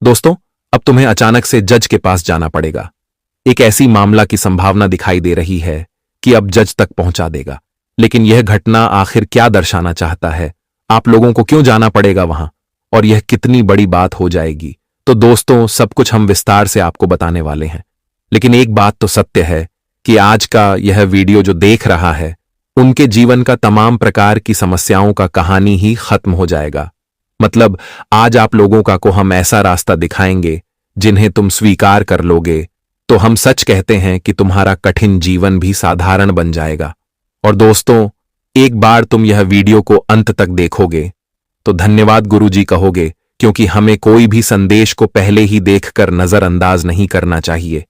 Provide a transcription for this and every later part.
दोस्तों, अब तुम्हें अचानक से जज के पास जाना पड़ेगा। एक ऐसी मामला की संभावना दिखाई दे रही है कि अब जज तक पहुंचा देगा। लेकिन यह घटना आखिर क्या दर्शाना चाहता है? आप लोगों को क्यों जाना पड़ेगा वहां? और यह कितनी बड़ी बात हो जाएगी? तो दोस्तों, सब कुछ हम विस्तार से आपको बताने वाले हैं। लेकिन एक बात तो सत्य है कि आज का यह वीडियो जो देख रहा है, उनके जीवन का तमाम प्रकार की समस्याओं का कहानी ही खत्म हो जाएगा। मतलब आज आप लोगों को हम ऐसा रास्ता दिखाएंगे जिन्हें तुम स्वीकार कर लोगे तो हम सच कहते हैं कि तुम्हारा कठिन जीवन भी साधारण बन जाएगा। और दोस्तों, एक बार तुम यह वीडियो को अंत तक देखोगे तो धन्यवाद गुरुजी कहोगे, क्योंकि हमें कोई भी संदेश को पहले ही देखकर नजरअंदाज नहीं करना चाहिए।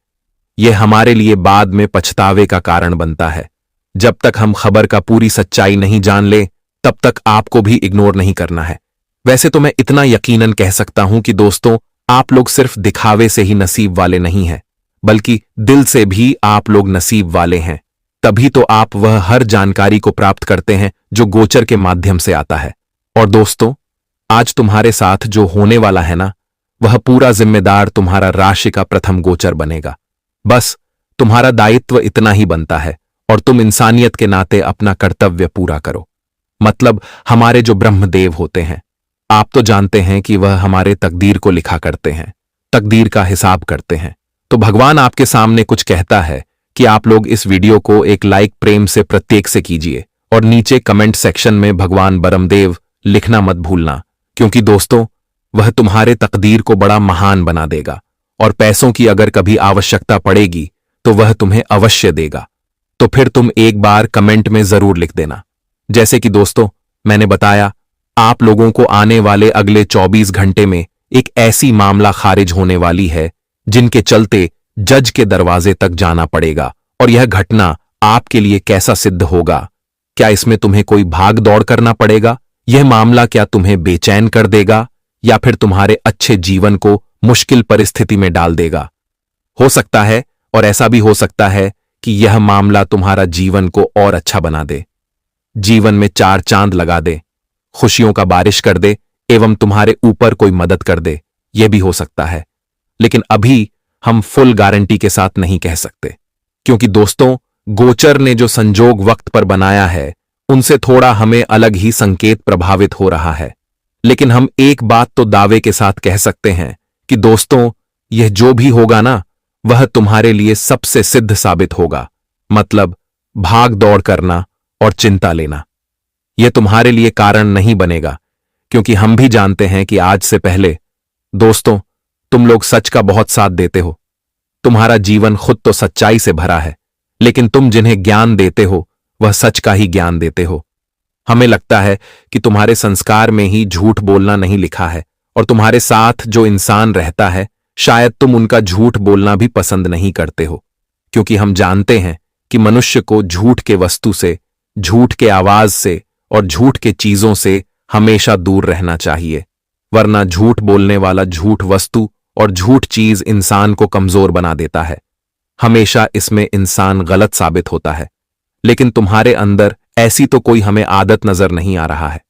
यह हमारे लिए बाद में पछतावे का कारण बनता है। जब तक हम खबर का पूरी सच्चाई नहीं जान ले, तब तक आपको भी इग्नोर नहीं करना है। वैसे तो मैं इतना यकीनन कह सकता हूं कि दोस्तों, आप लोग सिर्फ दिखावे से ही नसीब वाले नहीं हैं, बल्कि दिल से भी आप लोग नसीब वाले हैं। तभी तो आप वह हर जानकारी को प्राप्त करते हैं जो गोचर के माध्यम से आता है। और दोस्तों, आज तुम्हारे साथ जो होने वाला है ना, वह पूरा जिम्मेदार तुम्हारा राशि का प्रथम गोचर बनेगा। बस तुम्हारा दायित्व इतना ही बनता है और तुम इंसानियत के नाते अपना कर्तव्य पूरा करो। मतलब हमारे जो ब्रह्मदेव होते हैं, आप तो जानते हैं कि वह हमारे तकदीर को लिखा करते हैं, तकदीर का हिसाब करते हैं। तो भगवान आपके सामने कुछ कहता है कि आप लोग इस वीडियो को एक लाइक प्रेम से प्रत्येक से कीजिए और नीचे कमेंट सेक्शन में भगवान ब्रह्मदेव लिखना मत भूलना, क्योंकि दोस्तों, वह तुम्हारे तकदीर को बड़ा महान बना देगा। और पैसों की अगर कभी आवश्यकता पड़ेगी तो वह तुम्हें अवश्य देगा। तो फिर तुम एक बार कमेंट में जरूर लिख देना। जैसे कि दोस्तों, मैंने बताया, आप लोगों को आने वाले अगले 24 घंटे में एक ऐसी मामला खारिज होने वाली है जिनके चलते जज के दरवाजे तक जाना पड़ेगा। और यह घटना आपके लिए कैसा सिद्ध होगा? क्या इसमें तुम्हें कोई भाग दौड़ करना पड़ेगा? यह मामला क्या तुम्हें बेचैन कर देगा या फिर तुम्हारे अच्छे जीवन को मुश्किल परिस्थिति में डाल देगा? हो सकता है, और ऐसा भी हो सकता है कि यह मामला तुम्हारा जीवन को और अच्छा बना दे, जीवन में 4 चांद लगा दे, खुशियों का बारिश कर दे एवं तुम्हारे ऊपर कोई मदद कर दे। यह भी हो सकता है। लेकिन अभी हम फुल गारंटी के साथ नहीं कह सकते, क्योंकि दोस्तों, गोचर ने जो संजोग वक्त पर बनाया है, उनसे थोड़ा हमें अलग ही संकेत प्रभावित हो रहा है। लेकिन हम एक बात तो दावे के साथ कह सकते हैं कि दोस्तों, यह जो भी होगा ना, वह तुम्हारे लिए सबसे सिद्ध साबित होगा। मतलब भाग दौड़ करना और चिंता लेना, यह तुम्हारे लिए कारण नहीं बनेगा, क्योंकि हम भी जानते हैं कि आज से पहले दोस्तों, तुम लोग सच का बहुत साथ देते हो। तुम्हारा जीवन खुद तो सच्चाई से भरा है, लेकिन तुम जिन्हें ज्ञान देते हो वह सच का ही ज्ञान देते हो। हमें लगता है कि तुम्हारे संस्कार में ही झूठ बोलना नहीं लिखा है, और तुम्हारे साथ जो इंसान रहता है, शायद तुम उनका झूठ बोलना भी पसंद नहीं करते हो, क्योंकि हम जानते हैं कि मनुष्य को झूठ के वस्तु से, झूठ के आवाज से और झूठ के चीजों से हमेशा दूर रहना चाहिए। वरना झूठ बोलने वाला झूठ वस्तु और झूठ चीज इंसान को कमजोर बना देता है। हमेशा इसमें इंसान गलत साबित होता है। लेकिन तुम्हारे अंदर ऐसी तो कोई हमें आदत नजर नहीं आ रहा है।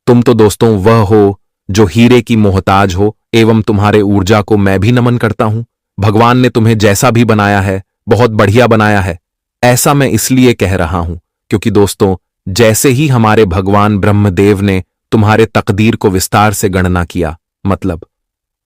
तुम तो दोस्तों वह हो जो हीरे की मोहताज हो, एवं तुम्हारे ऊर्जा को मैं भी नमन करता हूं। भगवान ने तुम्हें जैसा भी बनाया है, बहुत बढ़िया बनाया है। ऐसा मैं इसलिए कह रहा हूं क्योंकि दोस्तों, जैसे ही हमारे भगवान ब्रह्मदेव ने तुम्हारे तकदीर को विस्तार से गणना किया, मतलब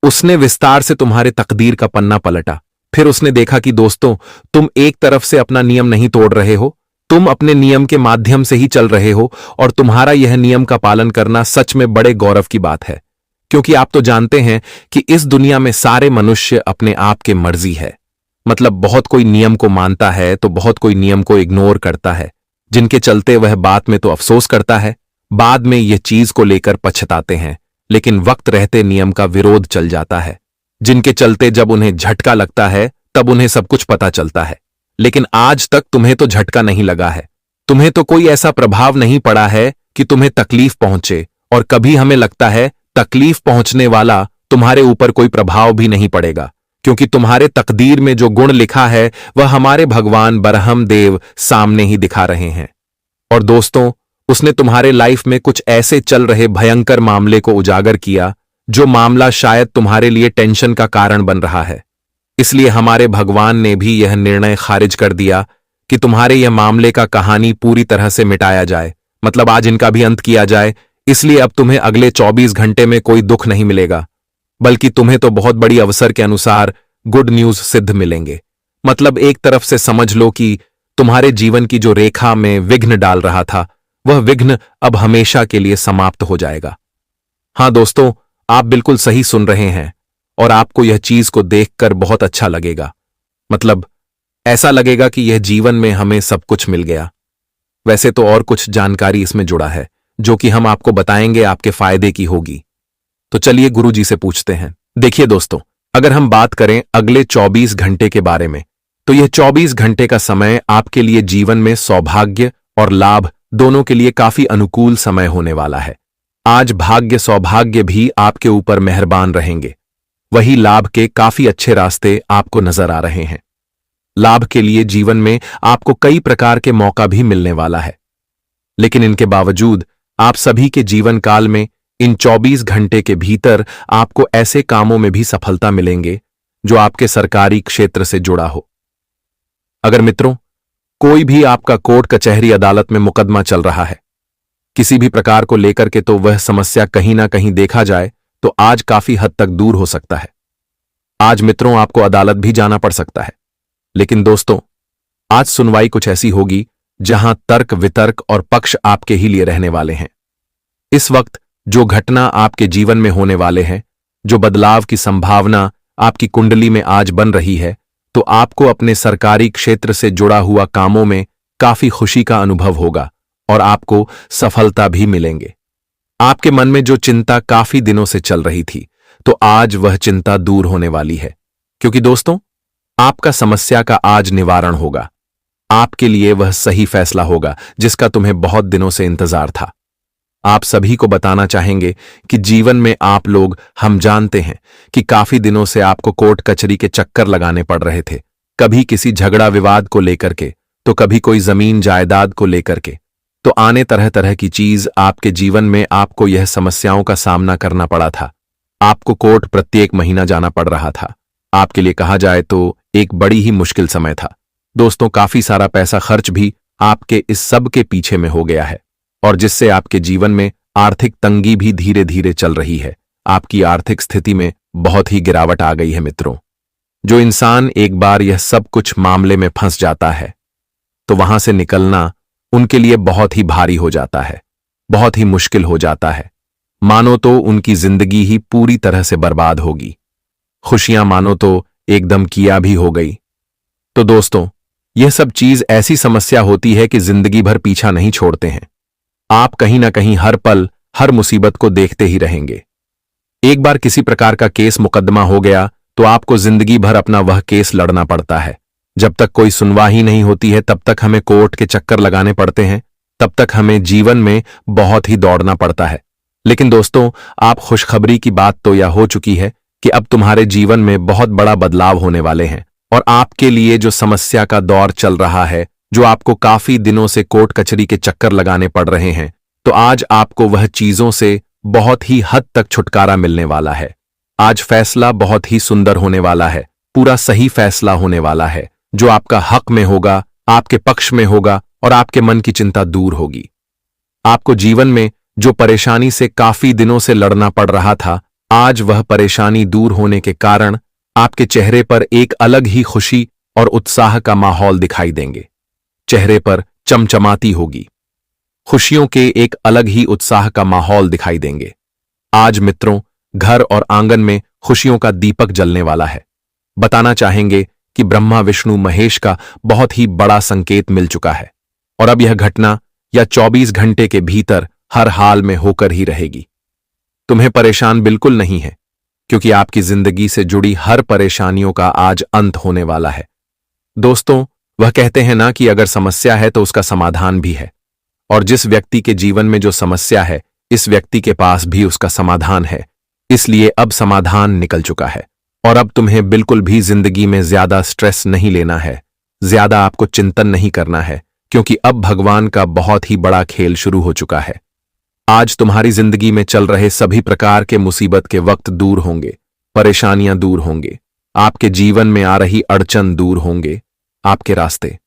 उसने विस्तार से तुम्हारे तकदीर का पन्ना पलटा, फिर उसने देखा कि दोस्तों, तुम एक तरफ से अपना नियम नहीं तोड़ रहे हो, तुम अपने नियम के माध्यम से ही चल रहे हो। और तुम्हारा यह नियम का पालन करना सच में बड़े गौरव की बात है, क्योंकि आप तो जानते हैं कि इस दुनिया में सारे मनुष्य अपने आप के मर्जी है। मतलब बहुत कोई नियम को मानता है तो बहुत कोई नियम को इग्नोर करता है, जिनके चलते वह बात में तो अफसोस करता है, बाद में यह चीज को लेकर पछताते हैं, लेकिन वक्त रहते नियम का विरोध चल जाता है, जिनके चलते जब उन्हें झटका लगता है तब उन्हें सब कुछ पता चलता है। लेकिन आज तक तुम्हें तो झटका नहीं लगा है, तुम्हें तो कोई ऐसा प्रभाव नहीं पड़ा है कि तुम्हें तकलीफ पहुंचे। और कभी हमें लगता है तकलीफ पहुंचने वाला तुम्हारे ऊपर कोई प्रभाव भी नहीं पड़ेगा, क्योंकि तुम्हारे तकदीर में जो गुण लिखा है वह हमारे भगवान ब्रह्मदेव सामने ही दिखा रहे हैं। और दोस्तों, उसने तुम्हारे लाइफ में कुछ ऐसे चल रहे भयंकर मामले को उजागर किया जो मामला शायद तुम्हारे लिए टेंशन का कारण बन रहा है। इसलिए हमारे भगवान ने भी यह निर्णय खारिज कर दिया कि तुम्हारे यह मामले का कहानी पूरी तरह से मिटाया जाए, मतलब आज इनका भी अंत किया जाए। इसलिए अब तुम्हें अगले 24 घंटे में कोई दुख नहीं मिलेगा, बल्कि तुम्हें तो बहुत बड़ी अवसर के अनुसार गुड न्यूज सिद्ध मिलेंगे। मतलब एक तरफ से समझ लो कि तुम्हारे जीवन की जो रेखा में विघ्न डाल रहा था, वह विघ्न अब हमेशा के लिए समाप्त हो जाएगा। हां दोस्तों, आप बिल्कुल सही सुन रहे हैं और आपको यह चीज को देखकर बहुत अच्छा लगेगा। मतलब ऐसा लगेगा कि यह जीवन में हमें सब कुछ मिल गया। वैसे तो और कुछ जानकारी इसमें जुड़ा है जो कि हम आपको बताएंगे, आपके फायदे की होगी। तो चलिए गुरुजी से पूछते हैं। देखिए दोस्तों, अगर हम बात करें अगले 24 घंटे के बारे में, तो यह 24 घंटे का समय आपके लिए जीवन में सौभाग्य और लाभ दोनों के लिए काफी अनुकूल समय होने वाला है। आज भाग्य सौभाग्य भी आपके ऊपर मेहरबान रहेंगे। वही लाभ के काफी अच्छे रास्ते आपको नजर आ रहे हैं। लाभ के लिए जीवन में आपको कई प्रकार के मौका भी मिलने वाला है, लेकिन इनके बावजूद आप सभी के जीवन काल में इन 24 घंटे के भीतर आपको ऐसे कामों में भी सफलता मिलेंगे जो आपके सरकारी क्षेत्र से जुड़ा हो। अगर मित्रों, कोई भी आपका कोर्ट कचहरी अदालत में मुकदमा चल रहा है किसी भी प्रकार को लेकर के, तो वह समस्या कहीं ना कहीं देखा जाए तो आज काफी हद तक दूर हो सकता है। आज मित्रों आपको अदालत भी जाना पड़ सकता है, लेकिन दोस्तों आज सुनवाई कुछ ऐसी होगी जहां तर्क वितर्क और पक्ष आपके ही लिए रहने वाले हैं। इस वक्त जो घटना आपके जीवन में होने वाले हैं, जो बदलाव की संभावना आपकी कुंडली में आज बन रही है, तो आपको अपने सरकारी क्षेत्र से जुड़ा हुआ कामों में काफी खुशी का अनुभव होगा और आपको सफलता भी मिलेंगे। आपके मन में जो चिंता काफी दिनों से चल रही थी, तो आज वह चिंता दूर होने वाली है, क्योंकि दोस्तों आपका समस्या का आज निवारण होगा। आपके लिए वह सही फैसला होगा जिसका तुम्हें बहुत दिनों से इंतजार था। आप सभी को बताना चाहेंगे कि जीवन में आप लोग, हम जानते हैं कि काफी दिनों से आपको कोर्ट कचहरी के चक्कर लगाने पड़ रहे थे, कभी किसी झगड़ा विवाद को लेकर के, तो कभी कोई जमीन जायदाद को लेकर के। तो आने तरह तरह की चीज आपके जीवन में आपको यह समस्याओं का सामना करना पड़ा था। आपको कोर्ट प्रत्येक महीना जाना पड़ रहा था। आपके लिए कहा जाए तो एक बड़ी ही मुश्किल समय था। दोस्तों काफी सारा पैसा खर्च भी आपके इस सब के पीछे में हो गया है, और जिससे आपके जीवन में आर्थिक तंगी भी धीरे धीरे चल रही है। आपकी आर्थिक स्थिति में बहुत ही गिरावट आ गई है मित्रों। जो इंसान एक बार यह सब कुछ मामले में फंस जाता है, तो वहां से निकलना उनके लिए बहुत ही भारी हो जाता है, बहुत ही मुश्किल हो जाता है। मानो तो उनकी जिंदगी ही पूरी तरह से बर्बाद होगी, खुशियां मानो तो एकदम किया भी हो गई। तो दोस्तों यह सब चीज ऐसी समस्या होती है कि जिंदगी भर पीछा नहीं छोड़ते हैं। आप कहीं ना कहीं हर पल हर मुसीबत को देखते ही रहेंगे। एक बार किसी प्रकार का केस मुकदमा हो गया तो आपको जिंदगी भर अपना वह केस लड़ना पड़ता है। जब तक कोई सुनवाई नहीं होती है तब तक हमें कोर्ट के चक्कर लगाने पड़ते हैं, तब तक हमें जीवन में बहुत ही दौड़ना पड़ता है। लेकिन दोस्तों आप खुशखबरी की बात तो यह हो चुकी है कि अब तुम्हारे जीवन में बहुत बड़ा बदलाव होने वाले हैं, और आपके लिए जो समस्या का दौर चल रहा है, जो आपको काफी दिनों से कोर्ट कचहरी के चक्कर लगाने पड़ रहे हैं, तो आज आपको वह चीजों से बहुत ही हद तक छुटकारा मिलने वाला है। आज फैसला बहुत ही सुंदर होने वाला है, पूरा सही फैसला होने वाला है, जो आपका हक में होगा, आपके पक्ष में होगा और आपके मन की चिंता दूर होगी। आपको जीवन में जो परेशानी से काफी दिनों से लड़ना पड़ रहा था, आज वह परेशानी दूर होने के कारण आपके चेहरे पर एक अलग ही खुशी और उत्साह का माहौल दिखाई देंगे। चेहरे पर चमचमाती होगी, खुशियों के एक अलग ही उत्साह का माहौल दिखाई देंगे। आज मित्रों घर और आंगन में खुशियों का दीपक जलने वाला है। बताना चाहेंगे कि ब्रह्मा विष्णु महेश का बहुत ही बड़ा संकेत मिल चुका है, और अब यह घटना या 24 घंटे के भीतर हर हाल में होकर ही रहेगी। तुम्हें परेशान बिल्कुल नहीं है, क्योंकि आपकी जिंदगी से जुड़ी हर परेशानियों का आज अंत होने वाला है। दोस्तों वह कहते हैं ना कि अगर समस्या है तो उसका समाधान भी है, और जिस व्यक्ति के जीवन में जो समस्या है, इस व्यक्ति के पास भी उसका समाधान है। इसलिए अब समाधान निकल चुका है, और अब तुम्हें बिल्कुल भी जिंदगी में ज्यादा स्ट्रेस नहीं लेना है, ज्यादा आपको चिंतन नहीं करना है, क्योंकि अब भगवान का बहुत ही बड़ा खेल शुरू हो चुका है। आज तुम्हारी जिंदगी में चल रहे सभी प्रकार के मुसीबत के वक्त दूर होंगे, परेशानियां दूर होंगे, आपके जीवन में आ रही अड़चन दूर होंगे, आपके रास्ते।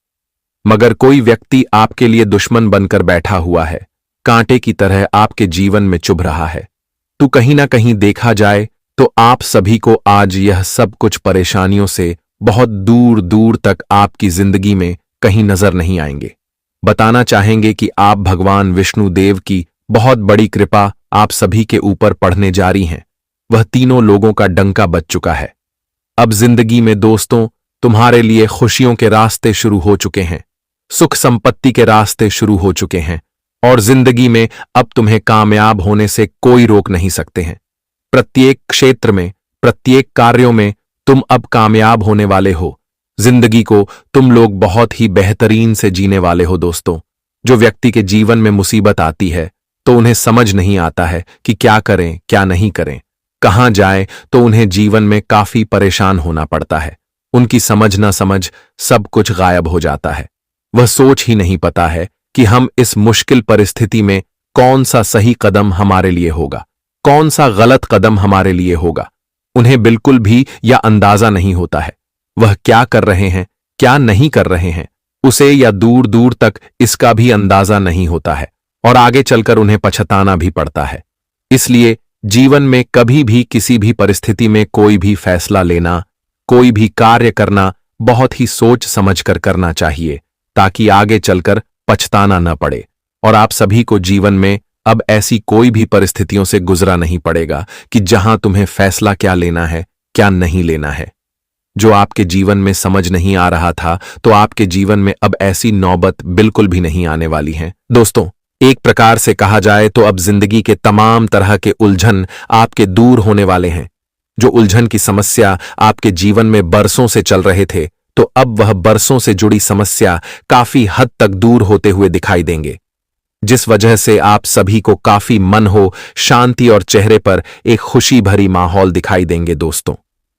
मगर कोई व्यक्ति आपके लिए दुश्मन बनकर बैठा हुआ है, कांटे की तरह आपके जीवन में चुभ रहा है। तो कहीं ना कहीं देखा जाए तो आप सभी को आज यह सब कुछ परेशानियों से बहुत दूर दूर तक आपकी जिंदगी में कहीं नजर नहीं आएंगे। बताना चाहेंगे कि आप भगवान विष्णु देव की बहुत बड़ी कृपा आप सभी के ऊपर पड़ने जा रही हैं। वह तीनों लोगों का डंका बज चुका है। अब जिंदगी में दोस्तों तुम्हारे लिए खुशियों के रास्ते शुरू हो चुके हैं, सुख संपत्ति के रास्ते शुरू हो चुके हैं और जिंदगी में अब तुम्हें कामयाब होने से कोई रोक नहीं सकते हैं। प्रत्येक क्षेत्र में, प्रत्येक कार्यों में तुम अब कामयाब होने वाले हो। जिंदगी को तुम लोग बहुत ही बेहतरीन से जीने वाले हो दोस्तों। जो व्यक्ति के जीवन में मुसीबत आती है तो उन्हें समझ नहीं आता है कि क्या करें क्या नहीं करें, कहां जाएं, तो उन्हें जीवन में काफी परेशान होना पड़ता है। उनकी समझ ना समझ सब कुछ गायब हो जाता है। वह सोच ही नहीं पता है कि हम इस मुश्किल परिस्थिति में कौन सा सही कदम हमारे लिए होगा, कौन सा गलत कदम हमारे लिए होगा। उन्हें बिल्कुल भी या अंदाजा नहीं होता है वह क्या कर रहे हैं क्या नहीं कर रहे हैं, उसे या दूर दूर तक इसका भी अंदाजा नहीं होता है और आगे चलकर उन्हें पछताना भी पड़ता है। इसलिए जीवन में कभी भी किसी भी परिस्थिति में कोई भी फैसला लेना, कोई भी कार्य करना बहुत ही सोच समझकर करना चाहिए ताकि आगे चलकर पछताना न पड़े और आप सभी को जीवन में अब ऐसी कोई भी परिस्थितियों से गुजरा नहीं पड़ेगा कि जहां तुम्हें फैसला क्या लेना है क्या नहीं लेना है। जो आपके जीवन में समझ नहीं आ रहा था तो आपके जीवन में अब ऐसी नौबत बिल्कुल भी नहीं आने वाली है। दोस्तों एक प्रकार से कहा जाए तो अब जिंदगी के तमाम तरह के उलझन आपके दूर होने वाले हैं। जो उलझन की समस्या आपके जीवन में बरसों से चल रहे थे तो अब वह बरसों से जुड़ी समस्या काफी हद तक दूर होते हुए दिखाई देंगे, जिस वजह से आप सभी को काफी मन हो शांति और चेहरे पर एक खुशी भरी माहौल दिखाई देंगे। दोस्तों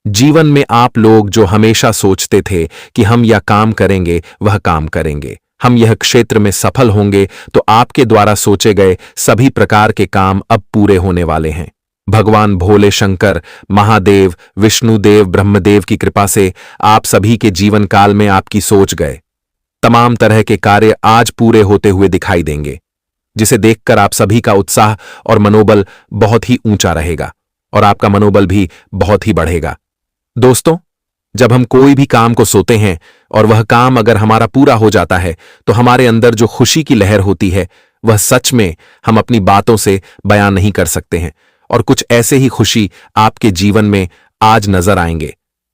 जीवन में आप लोग जो हमेशा सोचते थे कि हम यह काम करेंगे वह काम करेंगे, हम यह क्षेत्र में सफल होंगे, तो आपके द्वारा सोचे गए सभी प्रकार के काम अब पूरे होने वाले हैं। भगवान भोले शंकर, महादेव, विष्णुदेव, ब्रह्मदेव की कृपा से आप सभी के जीवन काल में आपकी सोच गए तमाम तरह के कार्य आज पूरे होते हुए दिखाई देंगे, जिसे देखकर आप सभी का उत्साह और मनोबल बहुत ही ऊंचा रहेगा और आपका मनोबल भी बहुत ही बढ़ेगा। दोस्तों जब हम कोई भी काम को सोते हैं और वह काम अगर हमारा पूरा हो जाता है तो हमारे अंदर जो खुशी की लहर होती है वह सच में हम अपनी बातों से बयान नहीं कर सकते हैं और कुछ ऐसे ही खुशी आपके जीवन में आज नजर आएंगे।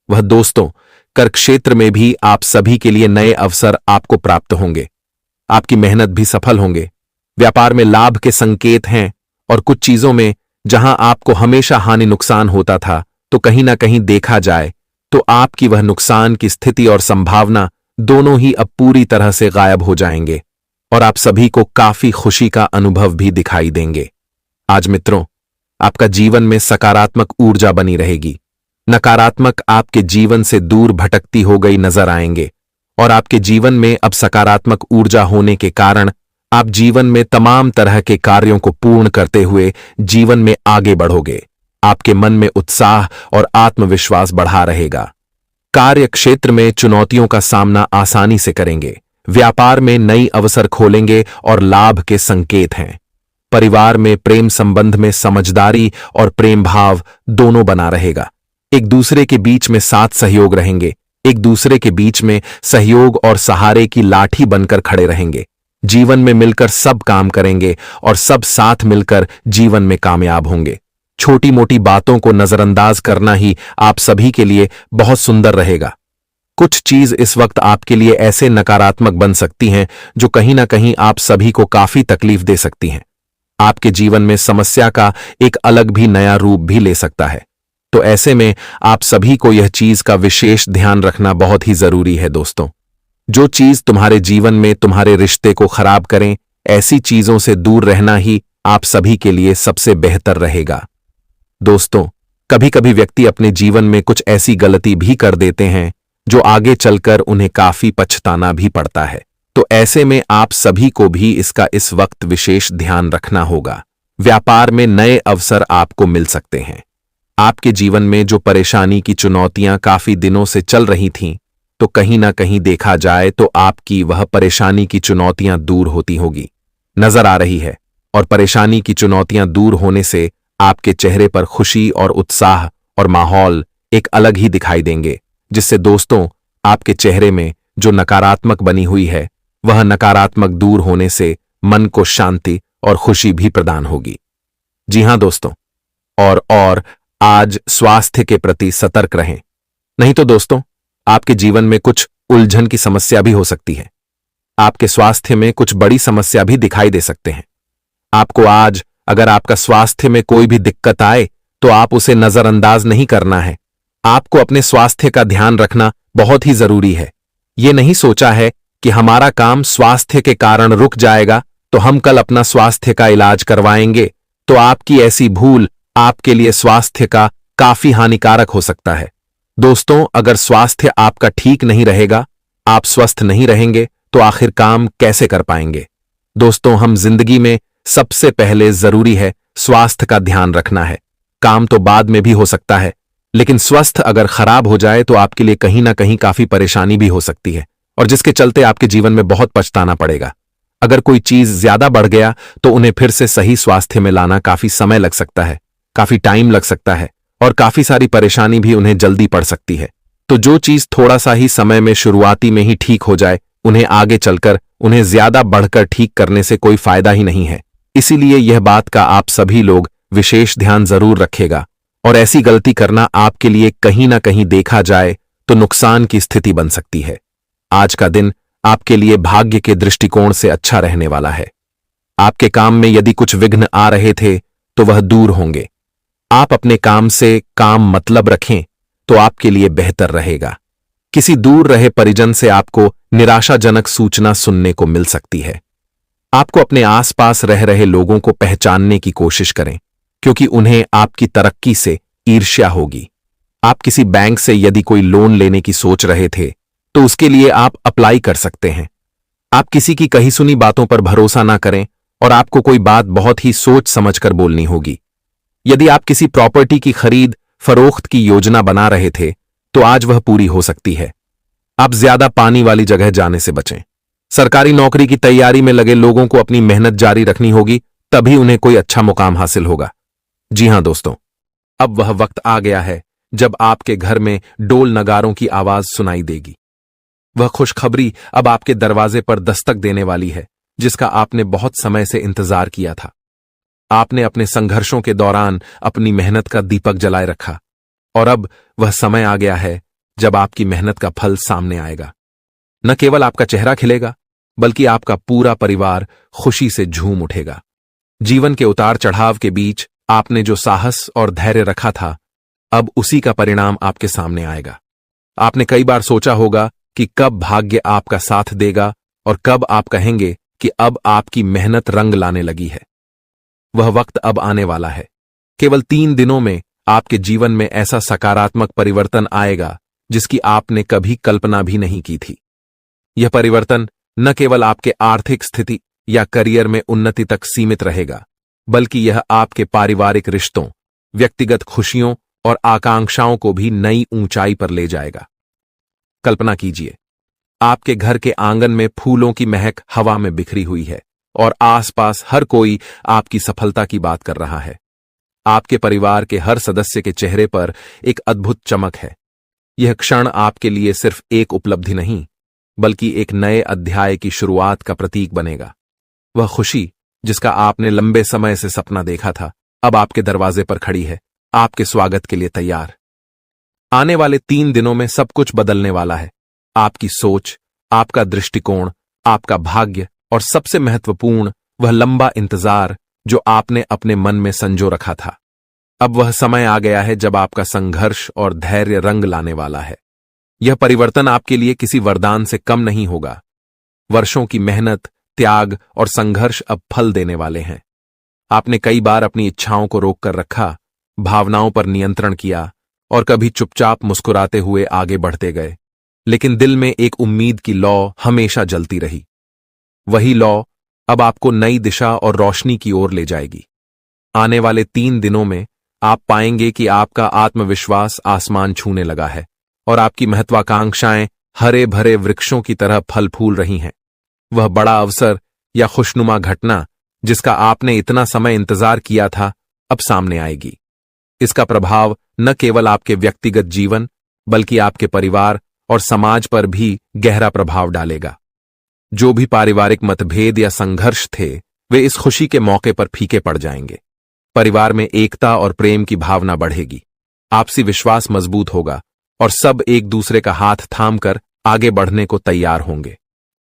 वह दोस्तों कर क्षेत्र में भी आप सभी के लिए नए अवसर आपको प्राप्त होंगे, आपकी मेहनत भी सफल होंगे, व्यापार में लाभ के संकेत हैं और कुछ चीजों में जहां आपको हमेशा हानि नुकसान होता था तो कहीं ना कहीं देखा जाए तो आपकी वह नुकसान की स्थिति और संभावना दोनों ही अब पूरी तरह से गायब हो जाएंगे और आप सभी को काफी खुशी का अनुभव भी दिखाई देंगे। आज मित्रों आपका जीवन में सकारात्मक ऊर्जा बनी रहेगी, नकारात्मक आपके जीवन से दूर भटकती हो गई नजर आएंगे और आपके जीवन में अब सकारात्मक ऊर्जा होने के कारण आप जीवन में तमाम तरह के कार्यों को पूर्ण करते हुए जीवन में आगे बढ़ोगे। आपके मन में उत्साह और आत्मविश्वास बढ़ा रहेगा। कार्य क्षेत्र में चुनौतियों का सामना आसानी से करेंगे, व्यापार में नई अवसर खोलेंगे और लाभ के संकेत हैं। परिवार में प्रेम संबंध में समझदारी और प्रेम भाव दोनों बना रहेगा। एक दूसरे के बीच में साथ सहयोग रहेंगे, एक दूसरे के बीच में सहयोग और सहारे की लाठी बनकर खड़े रहेंगे। जीवन में मिलकर सब काम करेंगे और सब साथ मिलकर जीवन में कामयाब होंगे। छोटी मोटी बातों को नजरअंदाज करना ही आप सभी के लिए बहुत सुंदर रहेगा। कुछ चीज इस वक्त आपके लिए ऐसे नकारात्मक बन सकती हैं जो कहीं ना कहीं आप सभी को काफी तकलीफ दे सकती हैं। आपके जीवन में समस्या का एक अलग भी नया रूप भी ले सकता है, तो ऐसे में आप सभी को यह चीज का विशेष ध्यान रखना बहुत ही जरूरी है। दोस्तों जो चीज तुम्हारे जीवन में तुम्हारे रिश्ते को खराब करें, ऐसी चीजों से दूर रहना ही आप सभी के लिए सबसे बेहतर रहेगा। दोस्तों कभी कभी व्यक्ति अपने जीवन में कुछ ऐसी गलती भी कर देते हैं जो आगे चलकर उन्हें काफी पछताना भी पड़ता है, तो ऐसे में आप सभी को भी इसका इस वक्त विशेष ध्यान रखना होगा। व्यापार में नए अवसर आपको मिल सकते हैं। आपके जीवन में जो परेशानी की चुनौतियां काफी दिनों से चल रही थीं, तो कहीं ना कहीं देखा जाए तो आपकी वह परेशानी की चुनौतियां दूर होती होगी, नजर आ रही है। और परेशानी की चुनौतियां दूर होने से आपके चेहरे पर खुशी और उत्साह और माहौल एक अलग ही दिखाई देंगे, जिससे दोस्तों आपके चेहरे में जो नकारात्मक बनी हुई है वह नकारात्मक दूर होने से मन को शांति और खुशी भी प्रदान होगी। जी हां दोस्तों, और आज स्वास्थ्य के प्रति सतर्क रहें। नहीं तो दोस्तों, आपके जीवन में कुछ उलझन की समस्या भी हो सकती है। आपके स्वास्थ्य में कुछ बड़ी समस्या भी दिखाई दे सकते हैं। आपको आज अगर आपका स्वास्थ्य में कोई भी दिक्कत आए तो आप उसे नजरअंदाज नहीं करना है। आपको अपने स्वास्थ्य का ध्यान रखना बहुत ही जरूरी है। ये नहीं सोचा है कि हमारा काम स्वास्थ्य के कारण रुक जाएगा तो हम कल अपना स्वास्थ्य का इलाज करवाएंगे, तो आपकी ऐसी भूल आपके लिए स्वास्थ्य का काफी हानिकारक हो सकता है। दोस्तों, अगर स्वास्थ्य आपका ठीक नहीं रहेगा, आप स्वस्थ नहीं रहेंगे, तो आखिर काम कैसे कर पाएंगे। दोस्तों, हम जिंदगी में सबसे पहले जरूरी है स्वास्थ्य का ध्यान रखना है। काम तो बाद में भी हो सकता है, लेकिन स्वास्थ्य अगर खराब हो जाए तो आपके लिए कहीं ना कहीं काफी परेशानी भी हो सकती है, और जिसके चलते आपके जीवन में बहुत पछताना पड़ेगा। अगर कोई चीज ज्यादा बढ़ गया तो उन्हें फिर से सही स्वास्थ्य में लाना काफी समय लग सकता है, काफी टाइम लग सकता है, और काफी सारी परेशानी भी उन्हें जल्दी पड़ सकती है। तो जो चीज थोड़ा सा ही समय में शुरुआती में ही ठीक हो जाए, उन्हें आगे चलकर उन्हें ज्यादा बढ़कर ठीक करने से कोई फायदा ही नहीं है। इसीलिए यह बात का आप सभी लोग विशेष ध्यान जरूर रखेगा, और ऐसी गलती करना आपके लिए कहीं ना कहीं देखा जाए तो नुकसान की स्थिति बन सकती है। आज का दिन आपके लिए भाग्य के दृष्टिकोण से अच्छा रहने वाला है। आपके काम में यदि कुछ विघ्न आ रहे थे तो वह दूर होंगे। आप अपने काम से काम मतलब रखें तो आपके लिए बेहतर रहेगा। किसी दूर रहे परिजन से आपको निराशाजनक सूचना सुनने को मिल सकती है। आपको अपने आसपास रह रहे लोगों को पहचानने की कोशिश करें, क्योंकि उन्हें आपकी तरक्की से ईर्ष्या होगी। आप किसी बैंक से यदि कोई लोन लेने की सोच रहे थे तो उसके लिए आप अप्लाई कर सकते हैं। आप किसी की कही सुनी बातों पर भरोसा ना करें, और आपको कोई बात बहुत ही सोच समझकर बोलनी होगी। यदि आप किसी प्रॉपर्टी की खरीद फरोख्त की योजना बना रहे थे तो आज वह पूरी हो सकती है। आप ज्यादा पानी वाली जगह जाने से बचें। सरकारी नौकरी की तैयारी में लगे लोगों को अपनी मेहनत जारी रखनी होगी, तभी उन्हें कोई अच्छा मुकाम हासिल होगा। जी हां दोस्तों, अब वह वक्त आ गया है जब आपके घर में डोल नगारों की आवाज सुनाई देगी। वह खुशखबरी अब आपके दरवाजे पर दस्तक देने वाली है, जिसका आपने बहुत समय से इंतजार किया था। आपने अपने संघर्षों के दौरान अपनी मेहनत का दीपक जलाए रखा, और अब वह समय आ गया है जब आपकी मेहनत का फल सामने आएगा। न केवल आपका चेहरा खिलेगा, बल्कि आपका पूरा परिवार खुशी से झूम उठेगा। जीवन के उतार चढ़ाव के बीच आपने जो साहस और धैर्य रखा था, अब उसी का परिणाम आपके सामने आएगा। आपने कई बार सोचा होगा कि कब भाग्य आपका साथ देगा और कब आप कहेंगे कि अब आपकी मेहनत रंग लाने लगी है। वह वक्त अब आने वाला है। केवल 3 दिनों में आपके जीवन में ऐसा सकारात्मक परिवर्तन आएगा जिसकी आपने कभी कल्पना भी नहीं की थी। यह परिवर्तन न केवल आपके आर्थिक स्थिति या करियर में उन्नति तक सीमित रहेगा, बल्कि यह आपके पारिवारिक रिश्तों, व्यक्तिगत खुशियों और आकांक्षाओं को भी नई ऊंचाई पर ले जाएगा। कल्पना कीजिए, आपके घर के आंगन में फूलों की महक हवा में बिखरी हुई है और आसपास हर कोई आपकी सफलता की बात कर रहा है। आपके परिवार के हर सदस्य के चेहरे पर एक अद्भुत चमक है। यह क्षण आपके लिए सिर्फ एक उपलब्धि नहीं, बल्कि एक नए अध्याय की शुरुआत का प्रतीक बनेगा। वह खुशी जिसका आपने लंबे समय से सपना देखा था, अब आपके दरवाजे पर खड़ी है, आपके स्वागत के लिए तैयार। आने वाले 3 दिनों में सब कुछ बदलने वाला है। आपकी सोच, आपका दृष्टिकोण, आपका भाग्य और सबसे महत्वपूर्ण वह लंबा इंतजार जो आपने अपने मन में संजो रखा था। अब वह समय आ गया है जब आपका संघर्ष और धैर्य रंग लाने वाला है। यह परिवर्तन आपके लिए किसी वरदान से कम नहीं होगा। वर्षों की मेहनत, त्याग और संघर्ष अब फल देने वाले हैं। आपने कई बार अपनी इच्छाओं को रोककर रखा, भावनाओं पर नियंत्रण किया और कभी चुपचाप मुस्कुराते हुए आगे बढ़ते गए, लेकिन दिल में एक उम्मीद की लौ हमेशा जलती रही। वही लौ अब आपको नई दिशा और रोशनी की ओर ले जाएगी। आने वाले 3 दिनों में आप पाएंगे कि आपका आत्मविश्वास आसमान छूने लगा है और आपकी महत्वाकांक्षाएं हरे भरे वृक्षों की तरह फल फूल रही हैं। वह बड़ा अवसर या खुशनुमा घटना जिसका आपने इतना समय इंतजार किया था, अब सामने आएगी। इसका प्रभाव न केवल आपके व्यक्तिगत जीवन बल्कि आपके परिवार और समाज पर भी गहरा प्रभाव डालेगा। जो भी पारिवारिक मतभेद या संघर्ष थे, वे इस खुशी के मौके पर फीके पड़ जाएंगे। परिवार में एकता और प्रेम की भावना बढ़ेगी, आपसी विश्वास मजबूत होगा और सब एक दूसरे का हाथ थामकर आगे बढ़ने को तैयार होंगे।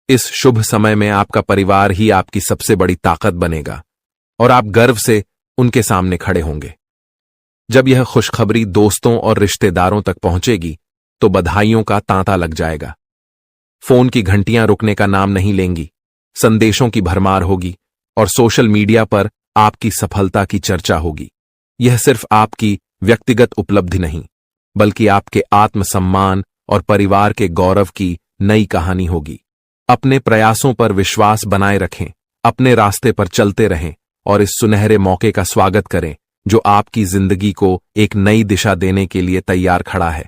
इस शुभ समय में आपका परिवार ही आपकी सबसे बड़ी ताकत बनेगा और आप गर्व से उनके सामने खड़े होंगे। जब यह खुशखबरी दोस्तों और रिश्तेदारों तक पहुंचेगी तो बधाइयों का तांता लग जाएगा। फोन की घंटियां रुकने का नाम नहीं लेंगी, संदेशों की भरमार होगी और सोशल मीडिया पर आपकी सफलता की चर्चा होगी। यह सिर्फ आपकी व्यक्तिगत उपलब्धि नहीं, बल्कि आपके आत्मसम्मान और परिवार के गौरव की नई कहानी होगी। अपने प्रयासों पर विश्वास बनाए रखें, अपने रास्ते पर चलते रहें और इस सुनहरे मौके का स्वागत करें जो आपकी जिंदगी को एक नई दिशा देने के लिए तैयार खड़ा है।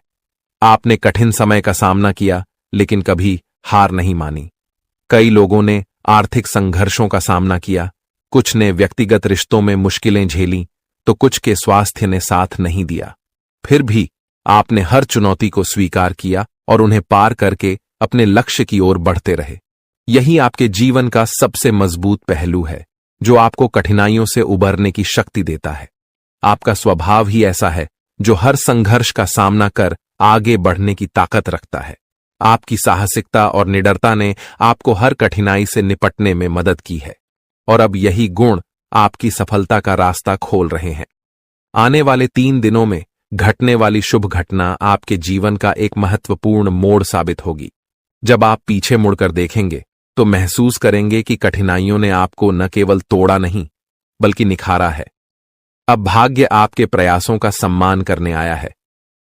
आपने कठिन समय का सामना किया लेकिन कभी हार नहीं मानी। कई लोगों ने आर्थिक संघर्षों का सामना किया, कुछ ने व्यक्तिगत रिश्तों में मुश्किलें झेली तो कुछ के स्वास्थ्य ने साथ नहीं दिया। फिर भी आपने हर चुनौती को स्वीकार किया और उन्हें पार करके अपने लक्ष्य की ओर बढ़ते रहे। यही आपके जीवन का सबसे मजबूत पहलू है जो आपको कठिनाइयों से उबरने की शक्ति देता है। आपका स्वभाव ही ऐसा है जो हर संघर्ष का सामना कर आगे बढ़ने की ताकत रखता है। आपकी साहसिकता और निडरता ने आपको हर कठिनाई से निपटने में मदद की है और अब यही गुण आपकी सफलता का रास्ता खोल रहे हैं। आने वाले 3 दिनों में घटने वाली शुभ घटना आपके जीवन का एक महत्वपूर्ण मोड़ साबित होगी। जब आप पीछे मुड़कर देखेंगे तो महसूस करेंगे कि कठिनाइयों ने आपको न केवल तोड़ा नहीं बल्कि निखारा है। अब भाग्य आपके प्रयासों का सम्मान करने आया है।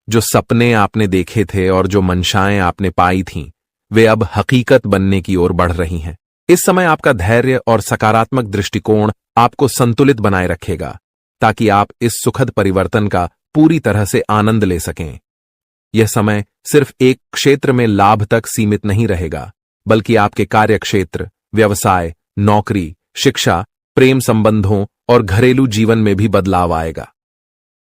जो सपने आपने देखे थे और जो मंशाएं आपने पाई थीं, वे अब हकीकत बनने की ओर बढ़ रही हैं। इस समय आपका धैर्य और सकारात्मक दृष्टिकोण आपको संतुलित बनाए रखेगा ताकि आप इस सुखद परिवर्तन का पूरी तरह से आनंद ले सकें। यह समय सिर्फ एक क्षेत्र में लाभ तक सीमित नहीं रहेगा, बल्कि आपके कार्यक्षेत्र, व्यवसाय, नौकरी, शिक्षा, प्रेम संबंधों और घरेलू जीवन में भी बदलाव आएगा।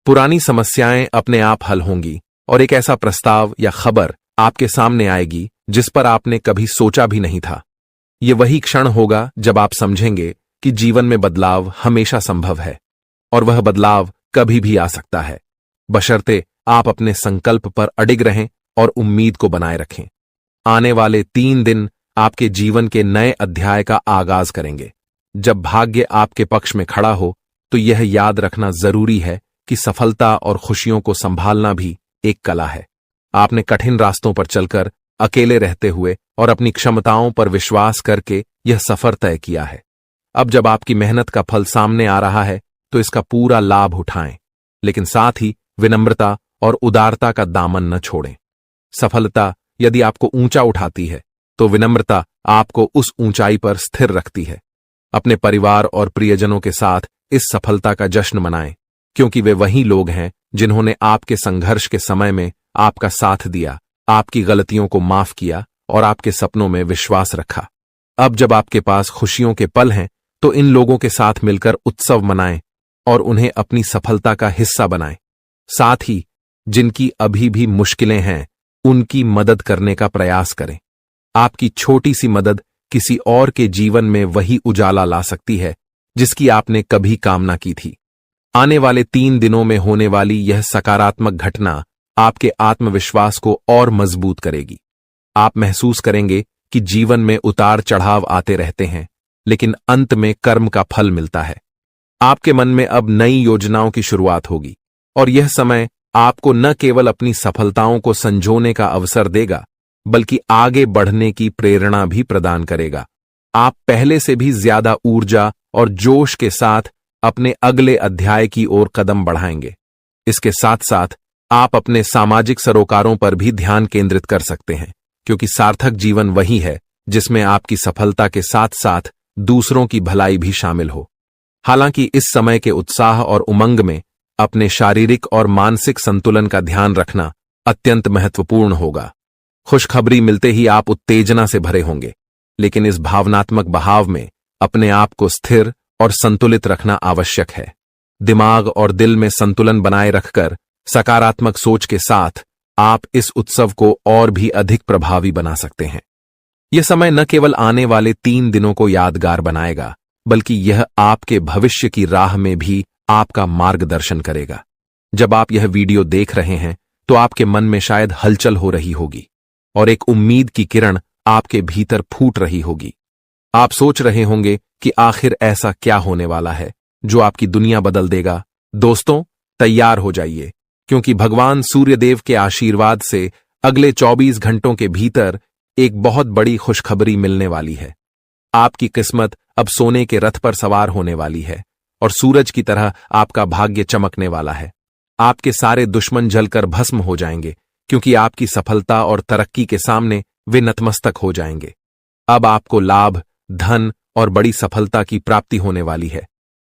पुरानी समस्याएं अपने आप हल होंगी और एक ऐसा प्रस्ताव या खबर आपके सामने आएगी जिस पर आपने कभी सोचा भी नहीं था। यह वही क्षण होगा जब आप समझेंगे कि जीवन में बदलाव हमेशा संभव है और वह बदलाव कभी भी आ सकता है, बशर्ते आप अपने संकल्प पर अडिग रहें और उम्मीद को बनाए रखें। आने वाले 3 दिन आपके जीवन के नए अध्याय का आगाज करेंगे। जब भाग्य आपके पक्ष में खड़ा हो तो यह याद रखना जरूरी है कि सफलता और खुशियों को संभालना भी एक कला है। आपने कठिन रास्तों पर चलकर, अकेले रहते हुए और अपनी क्षमताओं पर विश्वास करके यह सफर तय किया है। अब जब आपकी मेहनत का फल सामने आ रहा है तो इसका पूरा लाभ उठाएं, लेकिन साथ ही विनम्रता और उदारता का दामन न छोड़ें। सफलता यदि आपको ऊंचा उठाती है तो विनम्रता आपको उस ऊंचाई पर स्थिर रखती है। अपने परिवार और प्रियजनों के साथ इस सफलता का जश्न मनाएं, क्योंकि वे वही लोग हैं जिन्होंने आपके संघर्ष के समय में आपका साथ दिया, आपकी गलतियों को माफ किया और आपके सपनों में विश्वास रखा। अब जब आपके पास खुशियों के पल हैं तो इन लोगों के साथ मिलकर उत्सव मनाएं और उन्हें अपनी सफलता का हिस्सा बनाएं। साथ ही जिनकी अभी भी मुश्किलें हैं, उनकी मदद करने का प्रयास करें। आपकी छोटी सी मदद किसी और के जीवन में वही उजाला ला सकती है जिसकी आपने कभी कामना की थी। आने वाले 3 दिनों में होने वाली यह सकारात्मक घटना आपके आत्मविश्वास को और मजबूत करेगी। आप महसूस करेंगे कि जीवन में उतार चढ़ाव आते रहते हैं, लेकिन अंत में कर्म का फल मिलता है। आपके मन में अब नई योजनाओं की शुरुआत होगी और यह समय आपको न केवल अपनी सफलताओं को संजोने का अवसर देगा, बल्कि आगे बढ़ने की प्रेरणा भी प्रदान करेगा। आप पहले से भी ज्यादा ऊर्जा और जोश के साथ अपने अगले अध्याय की ओर कदम बढ़ाएंगे। इसके साथ साथ आप अपने सामाजिक सरोकारों पर भी ध्यान केंद्रित कर सकते हैं, क्योंकि सार्थक जीवन वही है जिसमें आपकी सफलता के साथ साथ दूसरों की भलाई भी शामिल हो। हालांकि इस समय के उत्साह और उमंग में अपने शारीरिक और मानसिक संतुलन का ध्यान रखना अत्यंत महत्वपूर्ण होगा। खुशखबरी मिलते ही आप उत्तेजना से भरे होंगे, लेकिन इस भावनात्मक बहाव में अपने आप को स्थिर और संतुलित रखना आवश्यक है। दिमाग और दिल में संतुलन बनाए रखकर सकारात्मक सोच के साथ आप इस उत्सव को और भी अधिक प्रभावी बना सकते हैं। यह समय न केवल आने वाले 3 दिनों को यादगार बनाएगा, बल्कि यह आपके भविष्य की राह में भी आपका मार्गदर्शन करेगा। जब आप यह वीडियो देख रहे हैं तो आपके मन में शायद हलचल हो रही होगी और एक उम्मीद की किरण आपके भीतर फूट रही होगी। आप सोच रहे होंगे कि आखिर ऐसा क्या होने वाला है जो आपकी दुनिया बदल देगा। दोस्तों, तैयार हो जाइए, क्योंकि भगवान सूर्यदेव के आशीर्वाद से अगले 24 घंटों के भीतर एक बहुत बड़ी खुशखबरी मिलने वाली है। आपकी किस्मत अब सोने के रथ पर सवार होने वाली है और सूरज की तरह आपका भाग्य चमकने वाला है। आपके सारे दुश्मन जलकर भस्म हो जाएंगे, क्योंकि आपकी सफलता और तरक्की के सामने वे नतमस्तक हो जाएंगे। अब आपको लाभ, धन और बड़ी सफलता की प्राप्ति होने वाली है।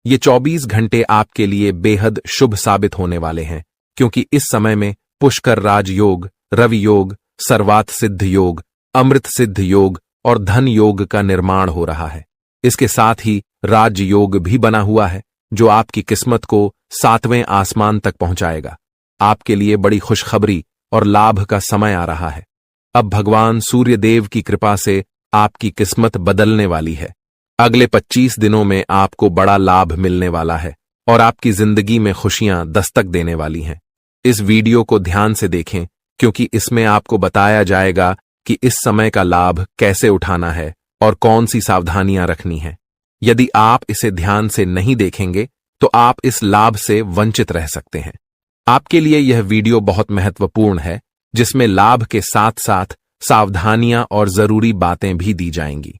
ये 24 घंटे आपके लिए बेहद शुभ साबित होने वाले हैं, क्योंकि इस समय में पुष्कर राज योग, रवि योग, सर्वात सिद्ध योग, अमृत सिद्ध योग और धन योग का निर्माण हो रहा है। इसके साथ ही राज योग भी बना हुआ है, जो आपकी किस्मत को 7वें आसमान तक पहुंचाएगा। आपके लिए बड़ी खुशखबरी और लाभ का समय आ रहा है। अब भगवान सूर्यदेव की कृपा से आपकी किस्मत बदलने वाली है। अगले 25 दिनों में आपको बड़ा लाभ मिलने वाला है और आपकी जिंदगी में खुशियां दस्तक देने वाली हैं। इस वीडियो को ध्यान से देखें, क्योंकि इसमें आपको बताया जाएगा कि इस समय का लाभ कैसे उठाना है और कौन सी सावधानियां रखनी है। यदि आप इसे ध्यान से नहीं देखेंगे तो आप इस लाभ से वंचित रह सकते हैं। आपके लिए यह वीडियो बहुत महत्वपूर्ण है, जिसमें लाभ के साथ साथ सावधानियां और जरूरी बातें भी दी जाएंगी।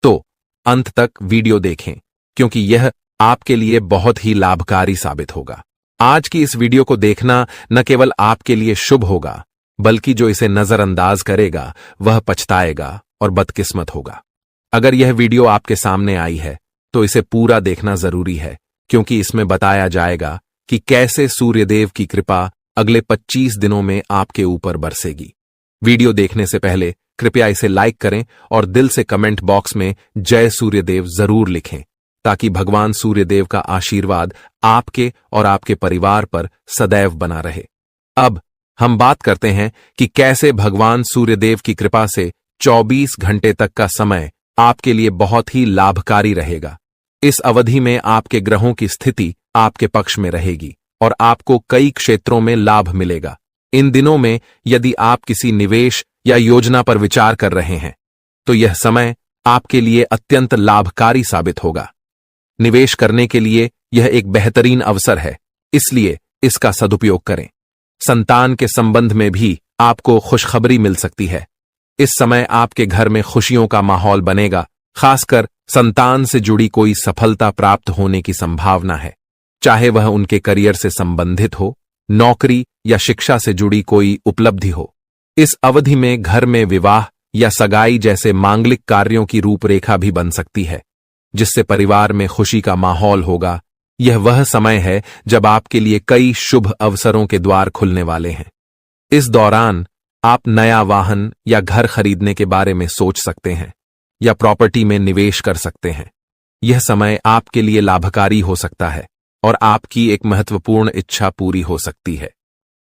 तो अंत तक वीडियो देखें, क्योंकि यह आपके लिए बहुत ही लाभकारी साबित होगा। आज की इस वीडियो को देखना न केवल आपके लिए शुभ होगा, बल्कि जो इसे नजरअंदाज करेगा वह पछताएगा और बदकिस्मत होगा। अगर यह वीडियो आपके सामने आई है तो इसे पूरा देखना जरूरी है, क्योंकि इसमें बताया जाएगा कि कैसे सूर्यदेव की कृपा अगले 25 दिनों में आपके ऊपर बरसेगी। वीडियो देखने से पहले कृपया इसे लाइक करें और दिल से कमेंट बॉक्स में जय सूर्यदेव जरूर लिखें, ताकि भगवान सूर्यदेव का आशीर्वाद आपके और आपके परिवार पर सदैव बना रहे। अब हम बात करते हैं कि कैसे भगवान सूर्यदेव की कृपा से 24 घंटे तक का समय आपके लिए बहुत ही लाभकारी रहेगा। इस अवधि में आपके ग्रहों की स्थिति आपके पक्ष में रहेगी और आपको कई क्षेत्रों में लाभ मिलेगा। इन दिनों में यदि आप किसी निवेश या योजना पर विचार कर रहे हैं तो यह समय आपके लिए अत्यंत लाभकारी साबित होगा। निवेश करने के लिए यह एक बेहतरीन अवसर है, इसलिए इसका सदुपयोग करें। संतान के संबंध में भी आपको खुशखबरी मिल सकती है। इस समय आपके घर में खुशियों का माहौल बनेगा, खासकर संतान से जुड़ी कोई सफलता प्राप्त होने की संभावना है, चाहे वह उनके करियर से संबंधित हो, नौकरी या शिक्षा से जुड़ी कोई उपलब्धि हो। इस अवधि में घर में विवाह या सगाई जैसे मांगलिक कार्यों की रूपरेखा भी बन सकती है, जिससे परिवार में खुशी का माहौल होगा। यह वह समय है जब आपके लिए कई शुभ अवसरों के द्वार खुलने वाले हैं। इस दौरान आप नया वाहन या घर खरीदने के बारे में सोच सकते हैं या प्रॉपर्टी में निवेश कर सकते हैं। यह समय आपके लिए लाभकारी हो सकता है और आपकी एक महत्वपूर्ण इच्छा पूरी हो सकती है।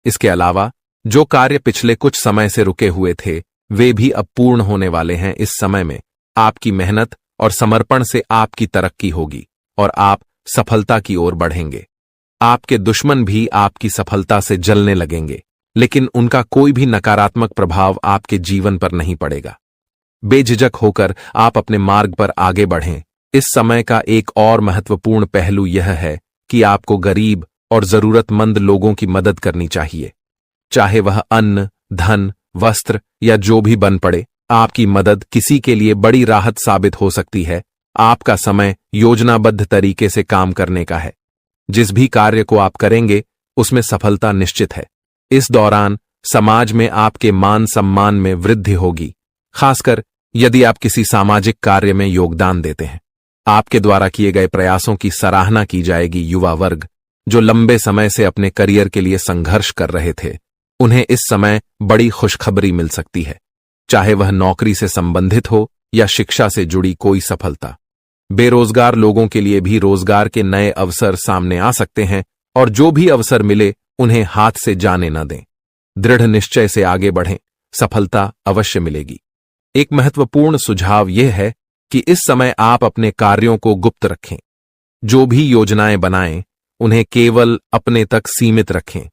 इसके अलावा जो कार्य पिछले कुछ समय से रुके हुए थे, वे भी अब पूर्ण होने वाले हैं। इस समय में आपकी मेहनत और समर्पण से आपकी तरक्की होगी और आप सफलता की ओर बढ़ेंगे। आपके दुश्मन भी आपकी सफलता से जलने लगेंगे, लेकिन उनका कोई भी नकारात्मक प्रभाव आपके जीवन पर नहीं पड़ेगा। बेझिझक होकर आप अपने मार्ग पर आगे बढ़ें। इस समय का एक और महत्वपूर्ण पहलू यह है कि आपको गरीब और जरूरतमंद लोगों की मदद करनी चाहिए, चाहे वह अन्न, धन, वस्त्र या जो भी बन पड़े। आपकी मदद किसी के लिए बड़ी राहत साबित हो सकती है। आपका समय योजनाबद्ध तरीके से काम करने का है। जिस भी कार्य को आप करेंगे उसमें सफलता निश्चित है। इस दौरान समाज में आपके मान सम्मान में वृद्धि होगी, खासकर यदि आप किसी सामाजिक कार्य में योगदान देते हैं। आपके द्वारा किए गए प्रयासों की सराहना की जाएगी। युवा वर्ग जो लंबे समय से अपने करियर के लिए संघर्ष कर रहे थे, उन्हें इस समय बड़ी खुशखबरी मिल सकती है, चाहे वह नौकरी से संबंधित हो या शिक्षा से जुड़ी कोई सफलता। बेरोजगार लोगों के लिए भी रोजगार के नए अवसर सामने आ सकते हैं और जो भी अवसर मिले उन्हें हाथ से जाने न दें। दृढ़ निश्चय से आगे बढ़ें, सफलता अवश्य मिलेगी। एक महत्वपूर्ण सुझाव यह है कि इस समय आप अपने कार्यों को गुप्त रखें। जो भी योजनाएं बनाएं, उन्हें केवल अपने तक सीमित रखें।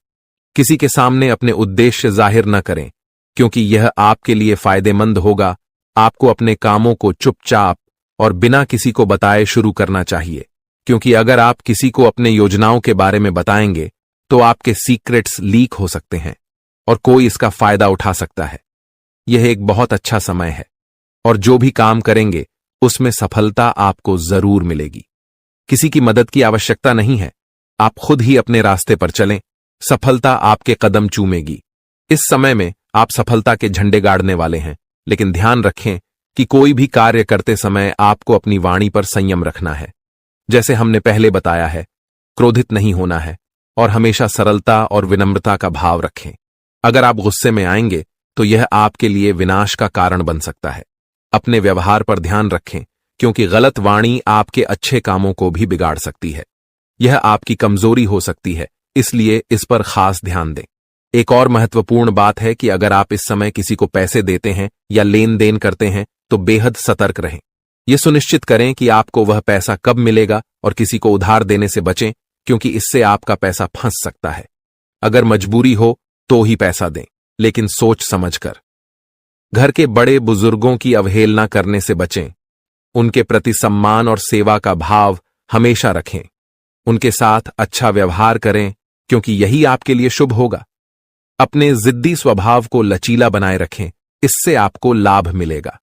किसी के सामने अपने उद्देश्य जाहिर न करें, क्योंकि यह आपके लिए फायदेमंद होगा। आपको अपने कामों को चुपचाप और बिना किसी को बताए शुरू करना चाहिए, क्योंकि अगर आप किसी को अपने योजनाओं के बारे में बताएंगे तो आपके सीक्रेट्स लीक हो सकते हैं और कोई इसका फायदा उठा सकता है। यह एक बहुत अच्छा समय है और जो भी काम करेंगे उसमें सफलता आपको जरूर मिलेगी। किसी की मदद की आवश्यकता नहीं है, आप खुद ही अपने रास्ते पर चलें, सफलता आपके कदम चूमेगी। इस समय में आप सफलता के झंडे गाड़ने वाले हैं, लेकिन ध्यान रखें कि कोई भी कार्य करते समय आपको अपनी वाणी पर संयम रखना है। जैसे हमने पहले बताया है, क्रोधित नहीं होना है और हमेशा सरलता और विनम्रता का भाव रखें। अगर आप गुस्से में आएंगे तो यह आपके लिए विनाश का कारण बन सकता है। अपने व्यवहार पर ध्यान रखें, क्योंकि गलत वाणी आपके अच्छे कामों को भी बिगाड़ सकती है। यह आपकी कमजोरी हो सकती है, इसलिए इस पर खास ध्यान दें। एक और महत्वपूर्ण बात है कि अगर आप इस समय किसी को पैसे देते हैं या लेन देन करते हैं तो बेहद सतर्क रहें। यह सुनिश्चित करें कि आपको वह पैसा कब मिलेगा और किसी को उधार देने से बचें, क्योंकि इससे आपका पैसा फंस सकता है। अगर मजबूरी हो तो ही पैसा दें, लेकिन सोच समझकर। घर के बड़े बुजुर्गों की अवहेलना करने से बचें। उनके प्रति सम्मान और सेवा का भाव हमेशा रखें। उनके साथ अच्छा व्यवहार करें, क्योंकि यही आपके लिए शुभ होगा। अपने जिद्दी स्वभाव को लचीला बनाए रखें, इससे आपको लाभ मिलेगा।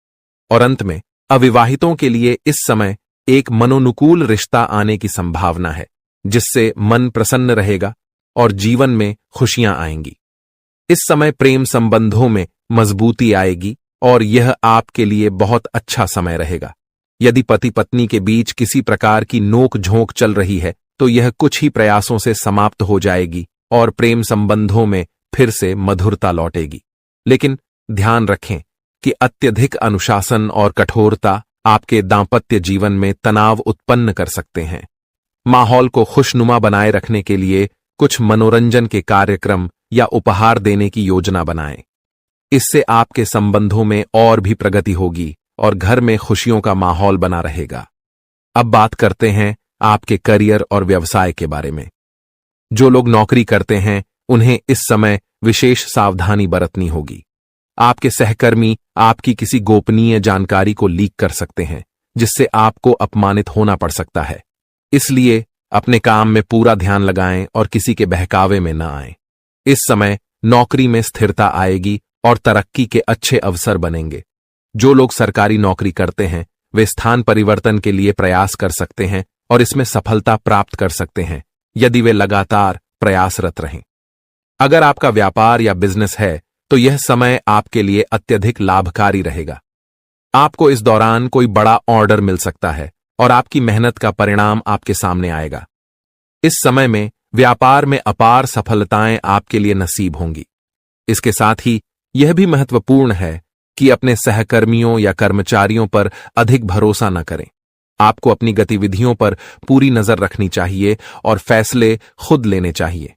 और अंत में, अविवाहितों के लिए इस समय एक मनोनुकूल रिश्ता आने की संभावना है, जिससे मन प्रसन्न रहेगा और जीवन में खुशियां आएंगी। इस समय प्रेम संबंधों में मजबूती आएगी और यह आपके लिए बहुत अच्छा समय रहेगा। यदि पति पत्नी के बीच किसी प्रकार की नोक झोंक चल रही है तो यह कुछ ही प्रयासों से समाप्त हो जाएगी और प्रेम संबंधों में फिर से मधुरता लौटेगी। लेकिन ध्यान रखें कि अत्यधिक अनुशासन और कठोरता आपके दांपत्य जीवन में तनाव उत्पन्न कर सकते हैं। माहौल को खुशनुमा बनाए रखने के लिए कुछ मनोरंजन के कार्यक्रम या उपहार देने की योजना बनाएं। इससे आपके संबंधों में और भी प्रगति होगी और घर में खुशियों का माहौल बना रहेगा। अब बात करते हैं आपके करियर और व्यवसाय के बारे में। जो लोग नौकरी करते हैं उन्हें इस समय विशेष सावधानी बरतनी होगी। आपके सहकर्मी आपकी किसी गोपनीय जानकारी को लीक कर सकते हैं, जिससे आपको अपमानित होना पड़ सकता है। इसलिए अपने काम में पूरा ध्यान लगाएं और किसी के बहकावे में न आएं। इस समय नौकरी में स्थिरता आएगी और तरक्की के अच्छे अवसर बनेंगे। जो लोग सरकारी नौकरी करते हैं वे स्थान परिवर्तन के लिए प्रयास कर सकते हैं और इसमें सफलता प्राप्त कर सकते हैं, यदि वे लगातार प्रयासरत रहें। अगर आपका व्यापार या बिजनेस है तो यह समय आपके लिए अत्यधिक लाभकारी रहेगा। आपको इस दौरान कोई बड़ा ऑर्डर मिल सकता है और आपकी मेहनत का परिणाम आपके सामने आएगा। इस समय में व्यापार में अपार सफलताएं आपके लिए नसीब होंगी। इसके साथ ही यह भी महत्वपूर्ण है कि अपने सहकर्मियों या कर्मचारियों पर अधिक भरोसा न करें। आपको अपनी गतिविधियों पर पूरी नजर रखनी चाहिए और फैसले खुद लेने चाहिए।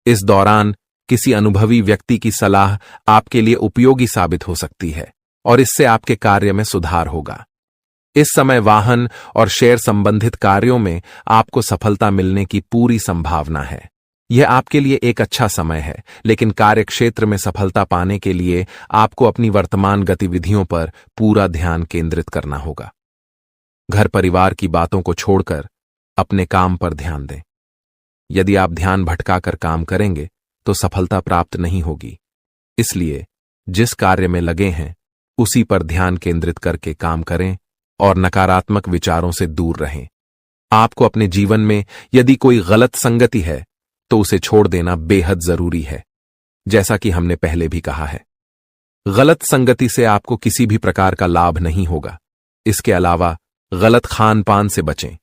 इस दौरान किसी अनुभवी व्यक्ति की सलाह आपके लिए उपयोगी साबित हो सकती है और इससे आपके कार्य में सुधार होगा। इस समय वाहन और शेयर संबंधित कार्यों में आपको सफलता मिलने की पूरी संभावना है। यह आपके लिए एक अच्छा समय है, लेकिन कार्यक्षेत्र में सफलता पाने के लिए आपको अपनी वर्तमान गतिविधियों पर पूरा ध्यान केंद्रित करना होगा। घर परिवार की बातों को छोड़कर अपने काम पर ध्यान दें। यदि आप ध्यान भटकाकर काम करेंगे तो सफलता प्राप्त नहीं होगी। इसलिए जिस कार्य में लगे हैं उसी पर ध्यान केंद्रित करके काम करें और नकारात्मक विचारों से दूर रहें। आपको अपने जीवन में यदि कोई गलत संगति है तो उसे छोड़ देना बेहद जरूरी है। जैसा कि हमने पहले भी कहा है, गलत संगति से आपको किसी भी प्रकार का लाभ नहीं होगा। इसके अलावा गलत खान पान से बचें,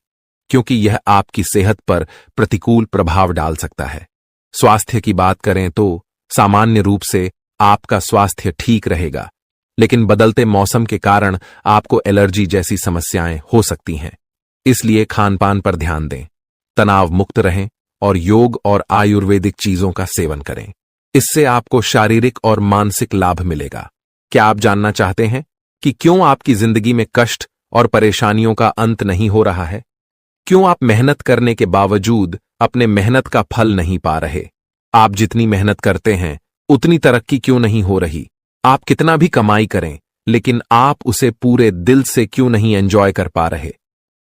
क्योंकि यह आपकी सेहत पर प्रतिकूल प्रभाव डाल सकता है। स्वास्थ्य की बात करें तो सामान्य रूप से आपका स्वास्थ्य ठीक रहेगा, लेकिन बदलते मौसम के कारण आपको एलर्जी जैसी समस्याएं हो सकती हैं। इसलिए खानपान पर ध्यान दें, तनाव मुक्त रहें और योग और आयुर्वेदिक चीजों का सेवन करें। इससे आपको शारीरिक और मानसिक लाभ मिलेगा। क्या आप जानना चाहते हैं कि क्यों आपकी जिंदगी में कष्ट और परेशानियों का अंत नहीं हो रहा है? क्यों आप मेहनत करने के बावजूद अपने मेहनत का फल नहीं पा रहे? आप जितनी मेहनत करते हैं उतनी तरक्की क्यों नहीं हो रही? आप कितना भी कमाई करें, लेकिन आप उसे पूरे दिल से क्यों नहीं एंजॉय कर पा रहे?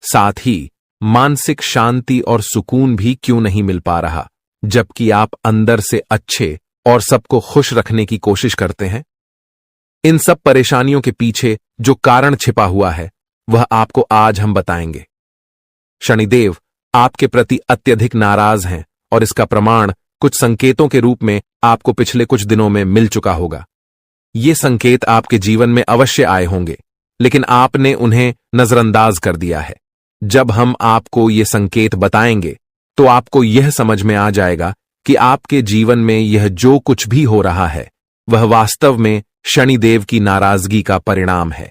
साथ ही मानसिक शांति और सुकून भी क्यों नहीं मिल पा रहा, जबकि आप अंदर से अच्छे और सबको खुश रखने की कोशिश करते हैं? इन सब परेशानियों के पीछे जो कारण छिपा हुआ है, वह आपको आज हम बताएंगे। शनिदेव आपके प्रति अत्यधिक नाराज हैं और इसका प्रमाण कुछ संकेतों के रूप में आपको पिछले कुछ दिनों में मिल चुका होगा। ये संकेत आपके जीवन में अवश्य आए होंगे, लेकिन आपने उन्हें नजरअंदाज कर दिया है। जब हम आपको ये संकेत बताएंगे तो आपको यह समझ में आ जाएगा कि आपके जीवन में यह जो कुछ भी हो रहा है वह वास्तव में शनिदेव की नाराजगी का परिणाम है।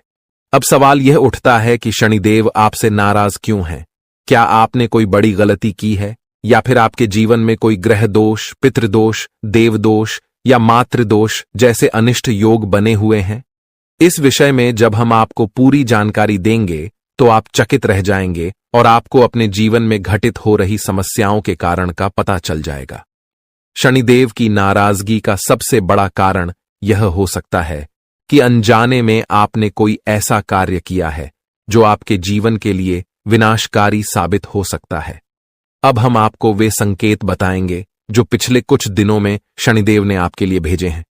अब सवाल यह उठता है कि शनिदेव आपसे नाराज क्यों हैं? क्या आपने कोई बड़ी गलती की है, या फिर आपके जीवन में कोई ग्रह दोष, पितृदोष, देवदोष या मातृदोष जैसे अनिष्ट योग बने हुए हैं? इस विषय में जब हम आपको पूरी जानकारी देंगे तो आप चकित रह जाएंगे और आपको अपने जीवन में घटित हो रही समस्याओं के कारण का पता चल जाएगा। शनिदेव की नाराजगी का सबसे बड़ा कारण यह हो सकता है कि अनजाने में आपने कोई ऐसा कार्य किया है जो आपके जीवन के लिए विनाशकारी साबित हो सकता है। अब हम आपको वे संकेत बताएंगे जो पिछले कुछ दिनों में शनिदेव ने आपके लिए भेजे हैं।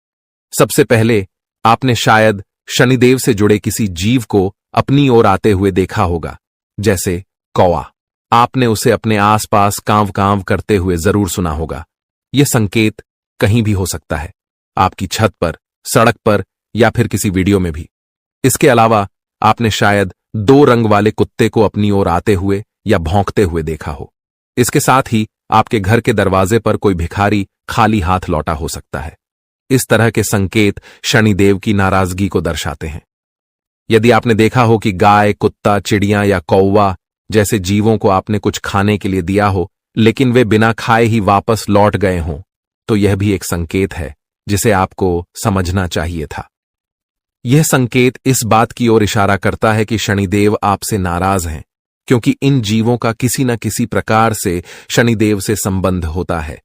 सबसे पहले आपने शायद शनिदेव से जुड़े किसी जीव को अपनी ओर आते हुए देखा होगा, जैसे कौवा। आपने उसे अपने आसपास कांव कांव करते हुए जरूर सुना होगा। यह संकेत कहीं भी हो सकता है, आपकी छत पर, सड़क पर या फिर किसी वीडियो में भी। इसके अलावा आपने शायद 2 रंग वाले कुत्ते को अपनी ओर आते हुए या भौंकते हुए देखा हो। इसके साथ ही आपके घर के दरवाजे पर कोई भिखारी खाली हाथ लौटा हो सकता है। इस तरह के संकेत शनिदेव की नाराजगी को दर्शाते हैं। यदि आपने देखा हो कि गाय, कुत्ता, चिड़िया या कौवा जैसे जीवों को आपने कुछ खाने के लिए दिया हो, लेकिन वे बिना खाए ही वापस लौट गए हों, तो यह भी एक संकेत है जिसे आपको समझना चाहिए था। यह संकेत इस बात की ओर इशारा करता है कि शनिदेव आपसे नाराज हैं, क्योंकि इन जीवों का किसी न किसी प्रकार से शनिदेव से संबंध होता है।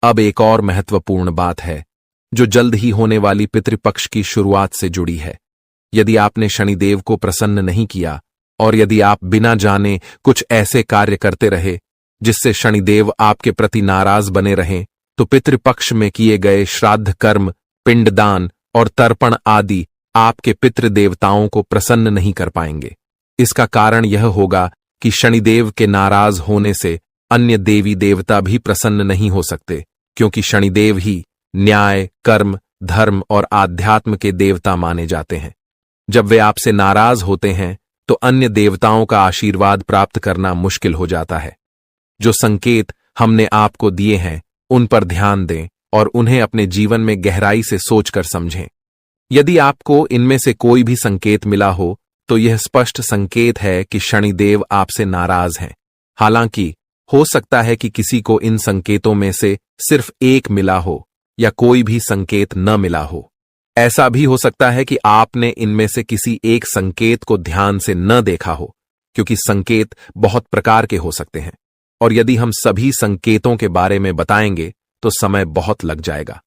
अब एक और महत्वपूर्ण बात है जो जल्द ही होने वाली पितृपक्ष की शुरुआत से जुड़ी है। यदि आपने शनिदेव को प्रसन्न नहीं किया और यदि आप बिना जाने कुछ ऐसे कार्य करते रहे जिससे शनिदेव आपके प्रति नाराज बने रहें, तो पितृपक्ष में किए गए श्राद्ध कर्म, पिंडदान और तर्पण आदि आपके पितृ देवताओं को प्रसन्न नहीं कर पाएंगे। इसका कारण यह होगा कि शनिदेव के नाराज होने से अन्य देवी देवता भी प्रसन्न नहीं हो सकते, क्योंकि शनिदेव ही न्याय, कर्म, धर्म और आध्यात्म के देवता माने जाते हैं। जब वे आपसे नाराज होते हैं तो अन्य देवताओं का आशीर्वाद प्राप्त करना मुश्किल हो जाता है। जो संकेत हमने आपको दिए हैं उन पर ध्यान दें और उन्हें अपने जीवन में गहराई से सोचकर समझें। यदि आपको इनमें से कोई भी संकेत मिला हो तो यह स्पष्ट संकेत है कि शनिदेव आपसे नाराज हैं। हालांकि हो सकता है कि किसी को इन संकेतों में से सिर्फ एक मिला हो या कोई भी संकेत न मिला हो। ऐसा भी हो सकता है कि आपने इनमें से किसी एक संकेत को ध्यान से न देखा हो, क्योंकि संकेत बहुत प्रकार के हो सकते हैं और यदि हम सभी संकेतों के बारे में बताएंगे तो समय बहुत लग जाएगा।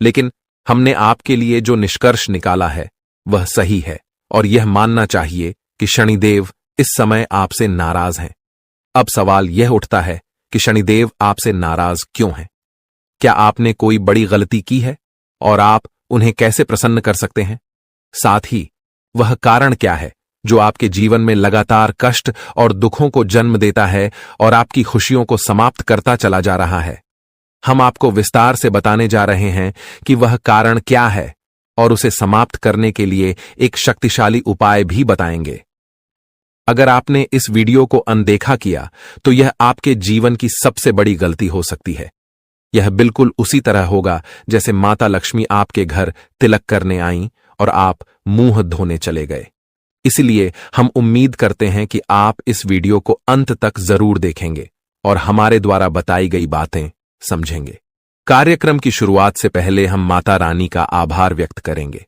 लेकिन हमने आपके लिए जो निष्कर्ष निकाला है वह सही है और यह मानना चाहिए कि शनिदेव इस समय आपसे नाराज हैं। अब सवाल यह उठता है कि शनिदेव आपसे नाराज क्यों हैं? क्या आपने कोई बड़ी गलती की है और आप उन्हें कैसे प्रसन्न कर सकते हैं? साथ ही वह कारण क्या है जो आपके जीवन में लगातार कष्ट और दुखों को जन्म देता है और आपकी खुशियों को समाप्त करता चला जा रहा है? हम आपको विस्तार से बताने जा रहे हैं कि वह कारण क्या है और उसे समाप्त करने के लिए एक शक्तिशाली उपाय भी बताएंगे। अगर आपने इस वीडियो को अनदेखा किया तो यह आपके जीवन की सबसे बड़ी गलती हो सकती है। यह बिल्कुल उसी तरह होगा जैसे माता लक्ष्मी आपके घर तिलक करने आईं और आप मुंह धोने चले गए। इसलिए हम उम्मीद करते हैं कि आप इस वीडियो को अंत तक जरूर देखेंगे और हमारे द्वारा बताई गई बातें समझेंगे। कार्यक्रम की शुरुआत से पहले हम माता रानी का आभार व्यक्त करेंगे।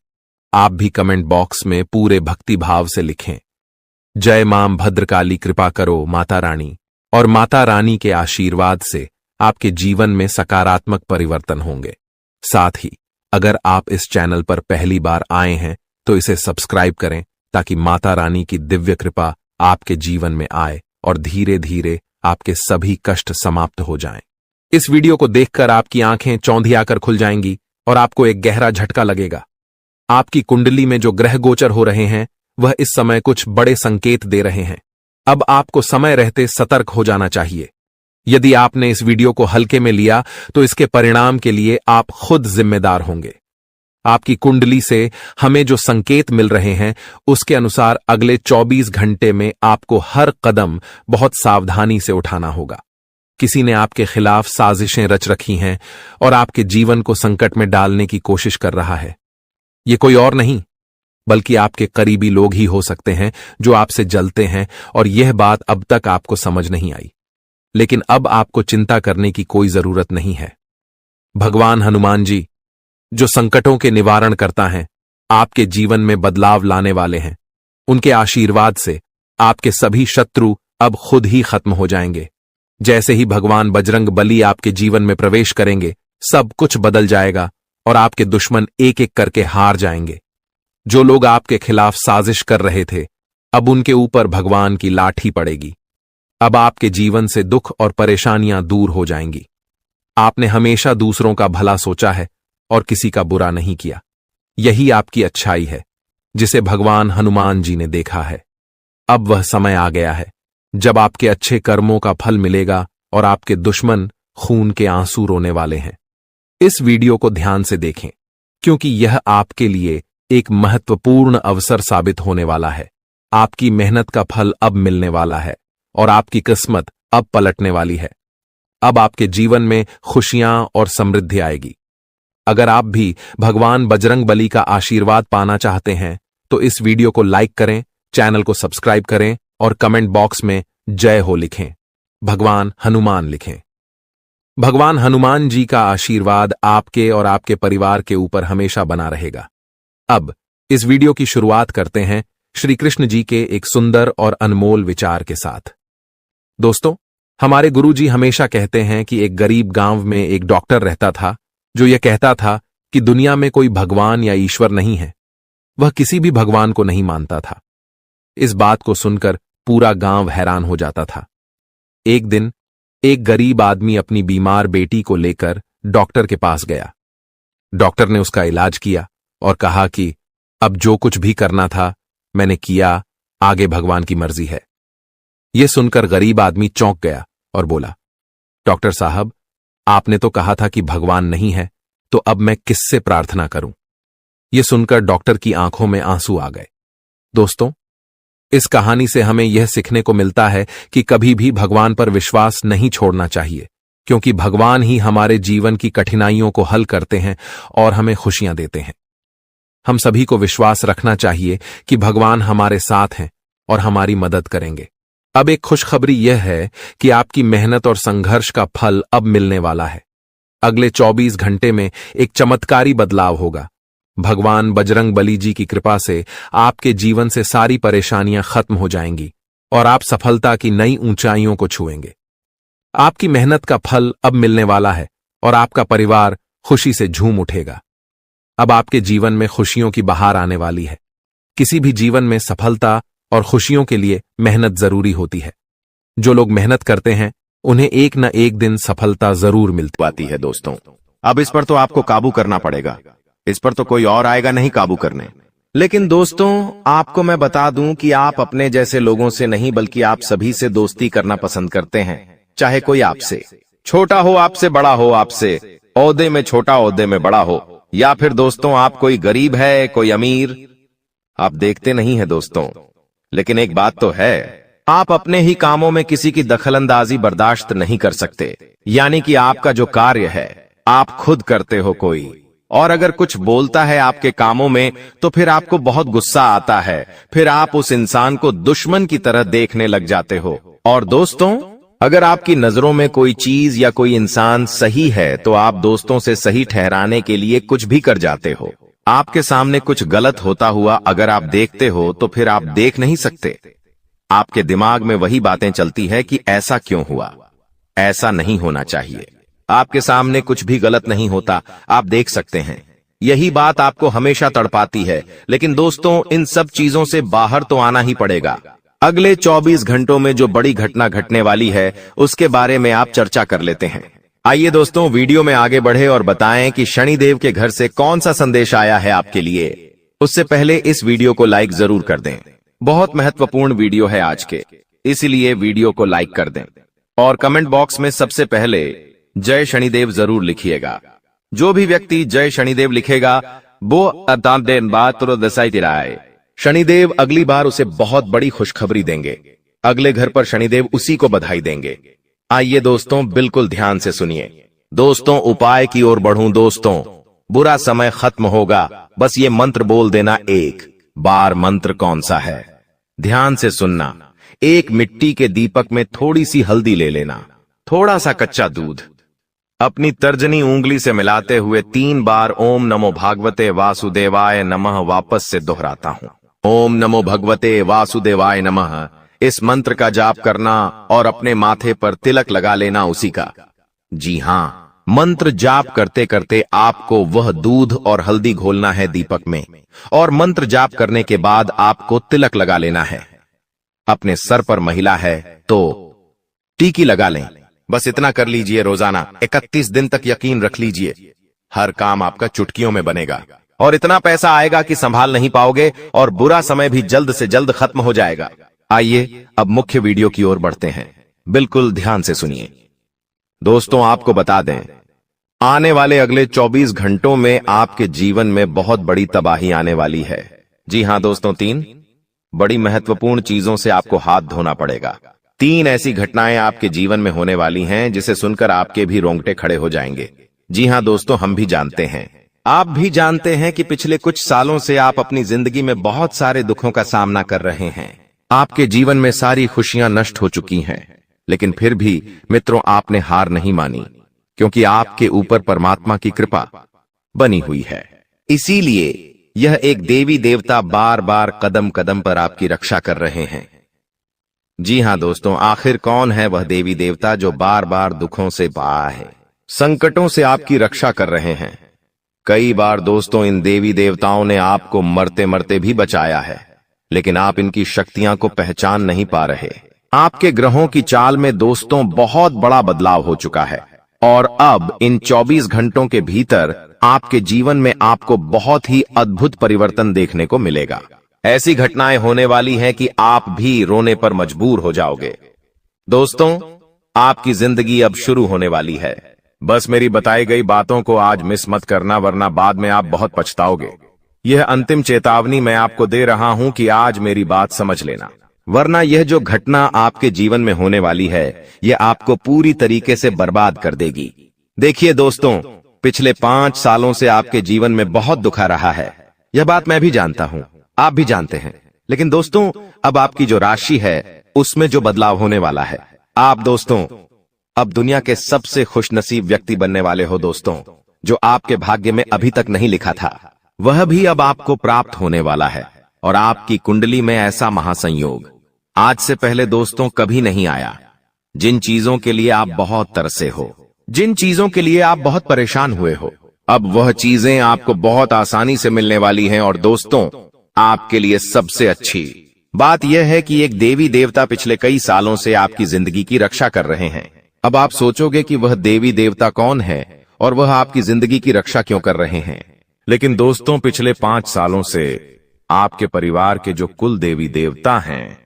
आप भी कमेंट बॉक्स में पूरे भक्ति भाव से लिखें, जय मां भद्रकाली, कृपा करो माता रानी। और माता रानी के आशीर्वाद से आपके जीवन में सकारात्मक परिवर्तन होंगे। साथ ही अगर आप इस चैनल पर पहली बार आए हैं तो इसे सब्सक्राइब करें ताकि माता रानी की दिव्य कृपा आपके जीवन में आए और धीरे धीरे आपके सभी कष्ट समाप्त हो जाएं। इस वीडियो को देखकर आपकी आंखें चौंधियाकर खुल जाएंगी और आपको एक गहरा झटका लगेगा। आपकी कुंडली में जो ग्रह गोचर हो रहे हैं वह इस समय कुछ बड़े संकेत दे रहे हैं। अब आपको समय रहते सतर्क हो जाना चाहिए। यदि आपने इस वीडियो को हल्के में लिया तो इसके परिणाम के लिए आप खुद जिम्मेदार होंगे। आपकी कुंडली से हमें जो संकेत मिल रहे हैं उसके अनुसार अगले 24 घंटे में आपको हर कदम बहुत सावधानी से उठाना होगा। किसी ने आपके खिलाफ साजिशें रच रखी हैं और आपके जीवन को संकट में डालने की कोशिश कर रहा है। ये कोई और नहीं बल्कि आपके करीबी लोग ही हो सकते हैं जो आपसे जलते हैं और यह बात अब तक आपको समझ नहीं आई। लेकिन अब आपको चिंता करने की कोई जरूरत नहीं है। भगवान हनुमान जी जो संकटों के निवारण करता है, आपके जीवन में बदलाव लाने वाले हैं। उनके आशीर्वाद से आपके सभी शत्रु अब खुद ही खत्म हो जाएंगे। जैसे ही भगवान बजरंग बली आपके जीवन में प्रवेश करेंगे, सब कुछ बदल जाएगा और आपके दुश्मन एक एक करके हार जाएंगे। जो लोग आपके खिलाफ साजिश कर रहे थे, अब उनके ऊपर भगवान की लाठी पड़ेगी। अब आपके जीवन से दुख और परेशानियां दूर हो जाएंगी। आपने हमेशा दूसरों का भला सोचा है और किसी का बुरा नहीं किया। यही आपकी अच्छाई है जिसे भगवान हनुमान जी ने देखा है। अब वह समय आ गया है जब आपके अच्छे कर्मों का फल मिलेगा और आपके दुश्मन खून के आंसू रोने वाले हैं। इस वीडियो को ध्यान से देखें क्योंकि यह आपके लिए एक महत्वपूर्ण अवसर साबित होने वाला है। आपकी मेहनत का फल अब मिलने वाला है और आपकी किस्मत अब पलटने वाली है। अब आपके जीवन में खुशियां और समृद्धि आएगी। अगर आप भी भगवान बजरंग बली का आशीर्वाद पाना चाहते हैं तो इस वीडियो को लाइक करें, चैनल को सब्सक्राइब करें और कमेंट बॉक्स में जय हो लिखें, भगवान हनुमान लिखें। भगवान हनुमान जी का आशीर्वाद आपके और आपके परिवार के ऊपर हमेशा बना रहेगा। अब इस वीडियो की शुरुआत करते हैं श्री कृष्ण जी के एक सुंदर और अनमोल विचार के साथ। दोस्तों, हमारे गुरुजी हमेशा कहते हैं कि एक गरीब गांव में एक डॉक्टर रहता था जो यह कहता था कि दुनिया में कोई भगवान या ईश्वर नहीं है। वह किसी भी भगवान को नहीं मानता था। इस बात को सुनकर पूरा गांव हैरान हो जाता था। एक दिन एक गरीब आदमी अपनी बीमार बेटी को लेकर डॉक्टर के पास गया। डॉक्टर ने उसका इलाज किया और कहा कि अब जो कुछ भी करना था मैंने किया, आगे भगवान की मर्जी है। यह सुनकर गरीब आदमी चौंक गया और बोला, डॉक्टर साहब, आपने तो कहा था कि भगवान नहीं है, तो अब मैं किससे प्रार्थना करूं? यह सुनकर डॉक्टर की आंखों में आंसू आ गए। दोस्तों, इस कहानी से हमें यह सीखने को मिलता है कि कभी भी भगवान पर विश्वास नहीं छोड़ना चाहिए, क्योंकि भगवान ही हमारे जीवन की कठिनाइयों को हल करते हैं और हमें खुशियां देते हैं। हम सभी को विश्वास रखना चाहिए कि भगवान हमारे साथ हैं और हमारी मदद करेंगे। अब एक खुशखबरी यह है कि आपकी मेहनत और संघर्ष का फल अब मिलने वाला है। अगले 24 घंटे में एक चमत्कारी बदलाव होगा। भगवान बजरंग बली जी की कृपा से आपके जीवन से सारी परेशानियां खत्म हो जाएंगी और आप सफलता की नई ऊंचाइयों को छुएंगे। आपकी मेहनत का फल अब मिलने वाला है और आपका परिवार खुशी से झूम उठेगा। अब आपके जीवन में खुशियों की बहार आने वाली है। किसी भी जीवन में सफलता और खुशियों के लिए मेहनत जरूरी होती है। जो लोग मेहनत करते हैं उन्हें एक न एक दिन सफलता जरूर मिलती पाती है। दोस्तों, अब इस पर तो आपको काबू करना पड़ेगा। इस पर तो कोई और आएगा नहीं काबू करने। लेकिन दोस्तों, आपको मैं बता दूं कि आप अपने जैसे लोगों से नहीं बल्कि आप सभी से दोस्ती करना पसंद करते हैं। चाहे कोई आपसे छोटा हो, आपसे बड़ा हो, आपसे ओहदे में छोटा ओहदे में बड़ा हो, या फिर दोस्तों आप कोई गरीब है कोई अमीर, आप देखते नहीं है दोस्तों। लेकिन एक बात तो है, आप अपने ही कामों में किसी की दखलंदाजी बर्दाश्त नहीं कर सकते। यानी कि आपका जो कार्य है आप खुद करते हो कोई, और अगर कुछ बोलता है आपके कामों में तो फिर आपको बहुत गुस्सा आता है, फिर आप उस इंसान को दुश्मन की तरह देखने लग जाते हो। और दोस्तों, अगर आपकी नजरों में कोई चीज या कोई इंसान सही है तो आप दोस्तों से सही ठहराने के लिए कुछ भी कर जाते हो। आपके सामने कुछ गलत होता हुआ अगर आप देखते हो तो फिर आप देख नहीं सकते। आपके दिमाग में वही बातें चलती है कि ऐसा क्यों हुआ, ऐसा नहीं होना चाहिए। आपके सामने कुछ भी गलत नहीं होता, आप देख सकते हैं। यही बात आपको हमेशा तड़पाती है। लेकिन दोस्तों, इन सब चीजों से बाहर तो आना ही पड़ेगा। अगले 24 घंटों में जो बड़ी घटना घटने वाली है उसके बारे में आप चर्चा कर लेते हैं। आइए दोस्तों, वीडियो में आगे बढ़े और बताएं कि शनिदेव के घर से कौन सा संदेश आया है आपके लिए। उससे पहले इस वीडियो को लाइक जरूर कर दें। बहुत महत्वपूर्ण वीडियो है आज के, इसलिए वीडियो को लाइक कर दें और कमेंट बॉक्स में सबसे पहले जय शनिदेव जरूर लिखिएगा। जो भी व्यक्ति जय शनिदेव लिखेगा वो शनिदेव अगली बार उसे बहुत बड़ी खुशखबरी देंगे। अगले घर पर शनिदेव उसी को बधाई देंगे। आइए दोस्तों, बिल्कुल ध्यान से सुनिए। दोस्तों, उपाय की ओर बढ़ूं। दोस्तों, बुरा समय खत्म होगा, बस ये मंत्र बोल देना एक बार। मंत्र कौन सा है? ध्यान से सुनना। एक मिट्टी के दीपक में थोड़ी सी हल्दी ले लेना, थोड़ा सा कच्चा दूध, अपनी तर्जनी उंगली से मिलाते हुए 3 बार ओम नमो भगवते वासुदेवाय नमः वापस से दोहराता हूं। ओम नमो भगवते वासुदेवाय नमः। इस मंत्र का जाप करना और अपने माथे पर तिलक लगा लेना उसी का। जी हां, मंत्र जाप करते करते आपको वह दूध और हल्दी घोलना है दीपक में, और मंत्र जाप करने के बाद आपको तिलक लगा लेना है। अपने सर पर महिला है तो टीकी लगा लें। बस इतना कर लीजिए रोजाना 31 दिन तक। यकीन रख लीजिए, हर काम आपका चुटकियों में बनेगा और इतना पैसा आएगा कि संभाल नहीं पाओगे, और बुरा समय भी जल्द से जल्द खत्म हो जाएगा। आइए अब मुख्य वीडियो की ओर बढ़ते हैं। बिल्कुल ध्यान से सुनिए। दोस्तों, आपको बता दें, आने वाले अगले 24 घंटों में आपके जीवन में बहुत बड़ी तबाही आने वाली है। जी हां दोस्तों, 3 बड़ी महत्वपूर्ण चीजों से आपको हाथ धोना पड़ेगा। 3 ऐसी घटनाएं आपके जीवन में होने वाली हैं जिसे सुनकर आपके भी रोंगटे खड़े हो जाएंगे। जी हां दोस्तों, हम भी जानते हैं, आप भी जानते हैं कि पिछले कुछ सालों से आप अपनी जिंदगी में बहुत सारे दुखों का सामना कर रहे हैं। आपके जीवन में सारी खुशियां नष्ट हो चुकी हैं, लेकिन फिर भी मित्रों, आपने हार नहीं मानी, क्योंकि आपके ऊपर परमात्मा की कृपा बनी हुई है। इसीलिए यह एक देवी देवता बार बार कदम कदम पर आपकी रक्षा कर रहे हैं। जी हां दोस्तों, आखिर कौन है वह देवी देवता जो बार बार दुखों से पार है, संकटों से आपकी रक्षा कर रहे हैं? कई बार दोस्तों, इन देवी देवताओं ने आपको मरते मरते भी बचाया है, लेकिन आप इनकी शक्तियां को पहचान नहीं पा रहे। आपके ग्रहों की चाल में दोस्तों बहुत बड़ा बदलाव हो चुका है, और अब इन 24 घंटों के भीतर आपके जीवन में आपको बहुत ही अद्भुत परिवर्तन देखने को मिलेगा। ऐसी घटनाएं होने वाली हैं कि आप भी रोने पर मजबूर हो जाओगे। दोस्तों, आपकी जिंदगी अब शुरू होने वाली है। बस मेरी बताई गई बातों को आज मिस मत करना, वरना बाद में आप बहुत पछताओगे। यह अंतिम चेतावनी मैं आपको दे रहा हूं कि आज मेरी बात समझ लेना, वरना यह जो घटना आपके जीवन में होने वाली है यह आपको पूरी तरीके से बर्बाद कर देगी। देखिए दोस्तों, पिछले 5 सालों से आपके जीवन में बहुत दुख आ रहा है। यह बात मैं भी जानता हूं, आप भी जानते हैं। लेकिन दोस्तों, अब आपकी जो राशि है उसमें जो बदलाव होने वाला है, आप दोस्तों अब दुनिया के सबसे खुशनसीब व्यक्ति बनने वाले हो। दोस्तों, जो आपके भाग्य में अभी तक नहीं लिखा था वह भी अब आपको प्राप्त होने वाला है, और आपकी कुंडली में ऐसा महासंयोग आज से पहले दोस्तों कभी नहीं आया। जिन चीजों के लिए आप बहुत तरसे हो, जिन चीजों के लिए आप बहुत परेशान हुए हो, अब वह चीजें आपको बहुत आसानी से मिलने वाली हैं। और दोस्तों, आपके लिए सबसे अच्छी बात यह है कि एक देवी देवता पिछले कई सालों से आपकी जिंदगी की रक्षा कर रहे हैं। अब आप सोचोगे कि वह देवी देवता कौन है और वह आपकी जिंदगी की रक्षा क्यों कर रहे हैं। लेकिन दोस्तों, पिछले 5 सालों से आपके परिवार के जो कुल देवी देवता हैं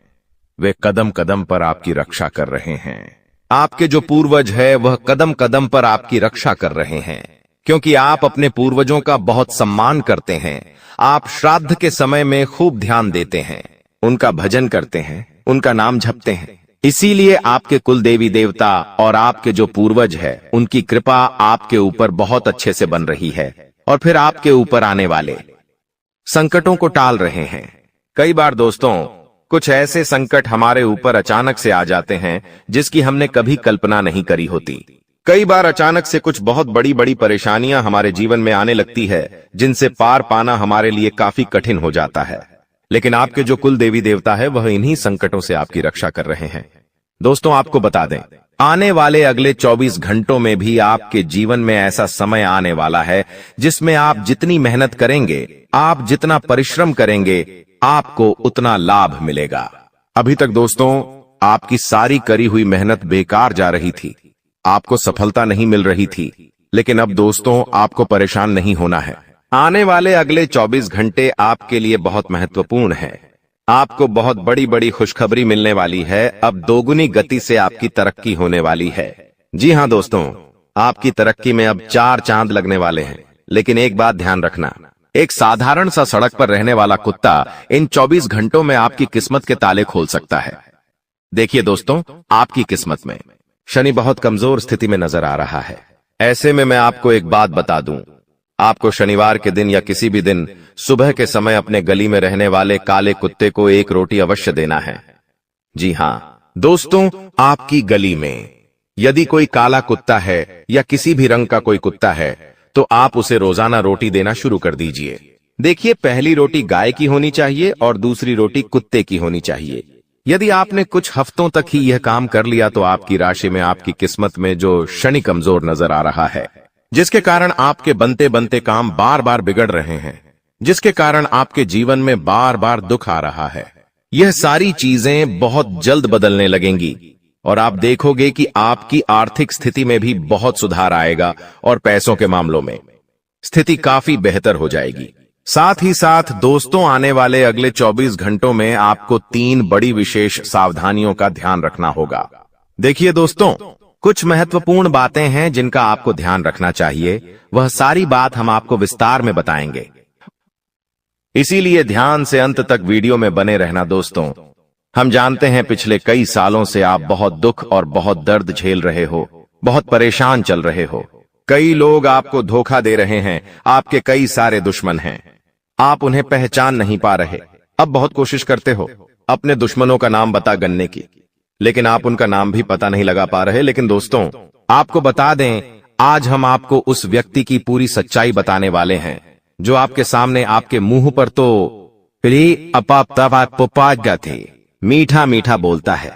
वे कदम कदम पर आपकी रक्षा कर रहे हैं। आपके जो पूर्वज है वह कदम कदम पर आपकी रक्षा कर रहे हैं, क्योंकि आप अपने पूर्वजों का बहुत सम्मान करते हैं। आप श्राद्ध के समय में खूब ध्यान देते हैं। उनका भजन करते हैं, उनका नाम जपते हैं। इसीलिए आपके कुल देवी देवता और आपके जो पूर्वज है उनकी कृपा आपके ऊपर बहुत अच्छे से बन रही है और फिर आपके ऊपर आने वाले संकटों को टाल रहे हैं। कई बार दोस्तों कुछ ऐसे संकट हमारे ऊपर अचानक से आ जाते हैं जिसकी हमने कभी कल्पना नहीं करी होती। कई बार अचानक से कुछ बहुत बड़ी बड़ी परेशानियां हमारे जीवन में आने लगती है जिनसे पार पाना हमारे लिए काफी कठिन हो जाता है। लेकिन आपके जो कुल देवी देवता है वह इन्हीं संकटों से आपकी रक्षा कर रहे हैं। दोस्तों आपको बता दें, आने वाले अगले 24 घंटों में भी आपके जीवन में ऐसा समय आने वाला है जिसमें आप जितनी मेहनत करेंगे, आप जितना परिश्रम करेंगे, आपको उतना लाभ मिलेगा। अभी तक दोस्तों आपकी सारी करी हुई मेहनत बेकार जा रही थी, आपको सफलता नहीं मिल रही थी, लेकिन अब दोस्तों आपको परेशान नहीं होना है। आने वाले अगले 24 घंटे आपके लिए बहुत महत्वपूर्ण है। आपको बहुत बड़ी बड़ी खुशखबरी मिलने वाली है। अब दोगुनी गति से आपकी तरक्की होने वाली है। जी हाँ दोस्तों, आपकी तरक्की में अब 4 चांद लगने वाले हैं। लेकिन एक बात ध्यान रखना, एक साधारण सा सड़क पर रहने वाला कुत्ता इन 24 घंटों में आपकी किस्मत के ताले खोल सकता है। देखिए दोस्तों, आपकी किस्मत में शनि बहुत कमजोर स्थिति में नजर आ रहा है। ऐसे में मैं आपको एक बात बता दूं, आपको शनिवार के दिन या किसी भी दिन सुबह के समय अपने गली में रहने वाले काले कुत्ते को 1 रोटी अवश्य देना है। जी हाँ दोस्तों, आपकी गली में यदि कोई काला कुत्ता है या किसी भी रंग का कोई कुत्ता है तो आप उसे रोजाना रोटी देना शुरू कर दीजिए। देखिए, पहली रोटी गाय की होनी चाहिए और दूसरी रोटी कुत्ते की होनी चाहिए। यदि आपने कुछ हफ्तों तक ही यह काम कर लिया तो आपकी राशि में, आपकी किस्मत में जो शनि कमजोर नजर आ रहा है, जिसके कारण आपके बनते बनते काम बार बार बिगड़ रहे हैं, जिसके कारण आपके जीवन में बार बार दुख आ रहा है, यह सारी चीजें बहुत जल्द बदलने लगेंगी और आप देखोगे कि आपकी आर्थिक स्थिति में भी बहुत सुधार आएगा और पैसों के मामलों में स्थिति काफी बेहतर हो जाएगी। साथ ही साथ दोस्तों, आने वाले अगले 24 घंटों में आपको 3 बड़ी विशेष सावधानियों का ध्यान रखना होगा। देखिए दोस्तों, कुछ महत्वपूर्ण बातें हैं जिनका आपको ध्यान रखना चाहिए। वह सारी बात हम आपको विस्तार में बताएंगे, इसीलिए ध्यान से अंत तक वीडियो में बने रहना दोस्तों। हम जानते हैं पिछले कई सालों से आप बहुत दुख और बहुत दर्द झेल रहे हो, बहुत परेशान चल रहे हो। कई लोग आपको धोखा दे रहे हैं, आपके कई सारे दुश्मन हैं, आप उन्हें पहचान नहीं पा रहे। अब बहुत कोशिश करते हो अपने दुश्मनों का नाम बता गन्ने की, लेकिन आप उनका नाम भी पता नहीं लगा पा रहे। लेकिन दोस्तों आपको बता दें, आज हम आपको उस व्यक्ति की पूरी सच्चाई बताने वाले हैं जो आपके सामने आपके मुंह पर तो थे मीठा मीठा बोलता है,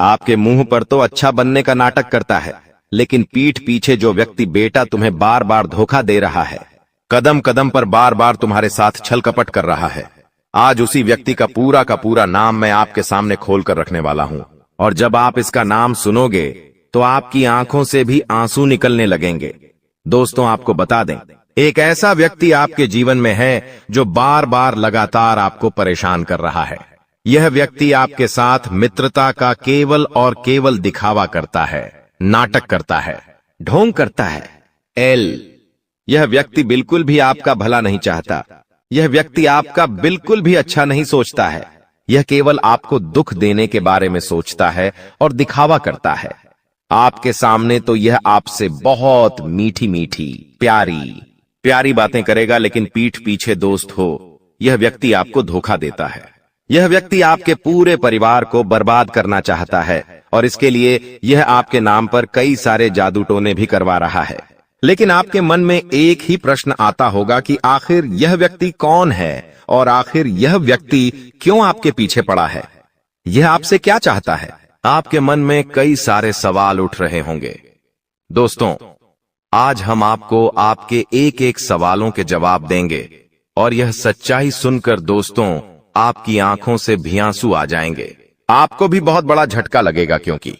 आपके मुंह पर तो अच्छा बनने का नाटक करता है, लेकिन पीठ पीछे जो व्यक्ति बेटा तुम्हें बार बार धोखा दे रहा है, कदम कदम पर बार बार तुम्हारे साथ छल कपट कर रहा है, आज उसी व्यक्ति का पूरा नाम मैं आपके सामने खोल कर रखने वाला हूं। और जब आप इसका नाम सुनोगे तो आपकी आंखों से भी आंसू निकलने लगेंगे। दोस्तों आपको बता दें, एक ऐसा व्यक्ति आपके जीवन में है जो बार बार लगातार आपको परेशान कर रहा है। यह व्यक्ति आपके साथ मित्रता का केवल और केवल दिखावा करता है, नाटक करता है, ढोंग करता है। यह व्यक्ति बिल्कुल भी आपका भला नहीं चाहता, यह व्यक्ति आपका बिल्कुल भी अच्छा नहीं सोचता है। यह केवल आपको दुख देने के बारे में सोचता है और दिखावा करता है। आपके सामने तो यह आपसे बहुत मीठी मीठी प्यारी बातें करेगा, लेकिन पीठ पीछे दोस्त हो यह व्यक्ति आपको धोखा देता है। यह व्यक्ति आपके पूरे परिवार को बर्बाद करना चाहता है और इसके लिए यह आपके नाम पर कई सारे जादू टोने भी करवा रहा है। लेकिन आपके मन में एक ही प्रश्न आता होगा कि आखिर यह व्यक्ति कौन है और आखिर यह व्यक्ति क्यों आपके पीछे पड़ा है, यह आपसे क्या चाहता है। आपके मन में कई सारे सवाल उठ रहे होंगे। दोस्तों आज हम आपको आपके एक एक सवालों के जवाब देंगे और यह सच्चाई सुनकर दोस्तों आपकी आंखों से भी आंसू आ जाएंगे। आपको भी बहुत बड़ा झटका लगेगा, क्योंकि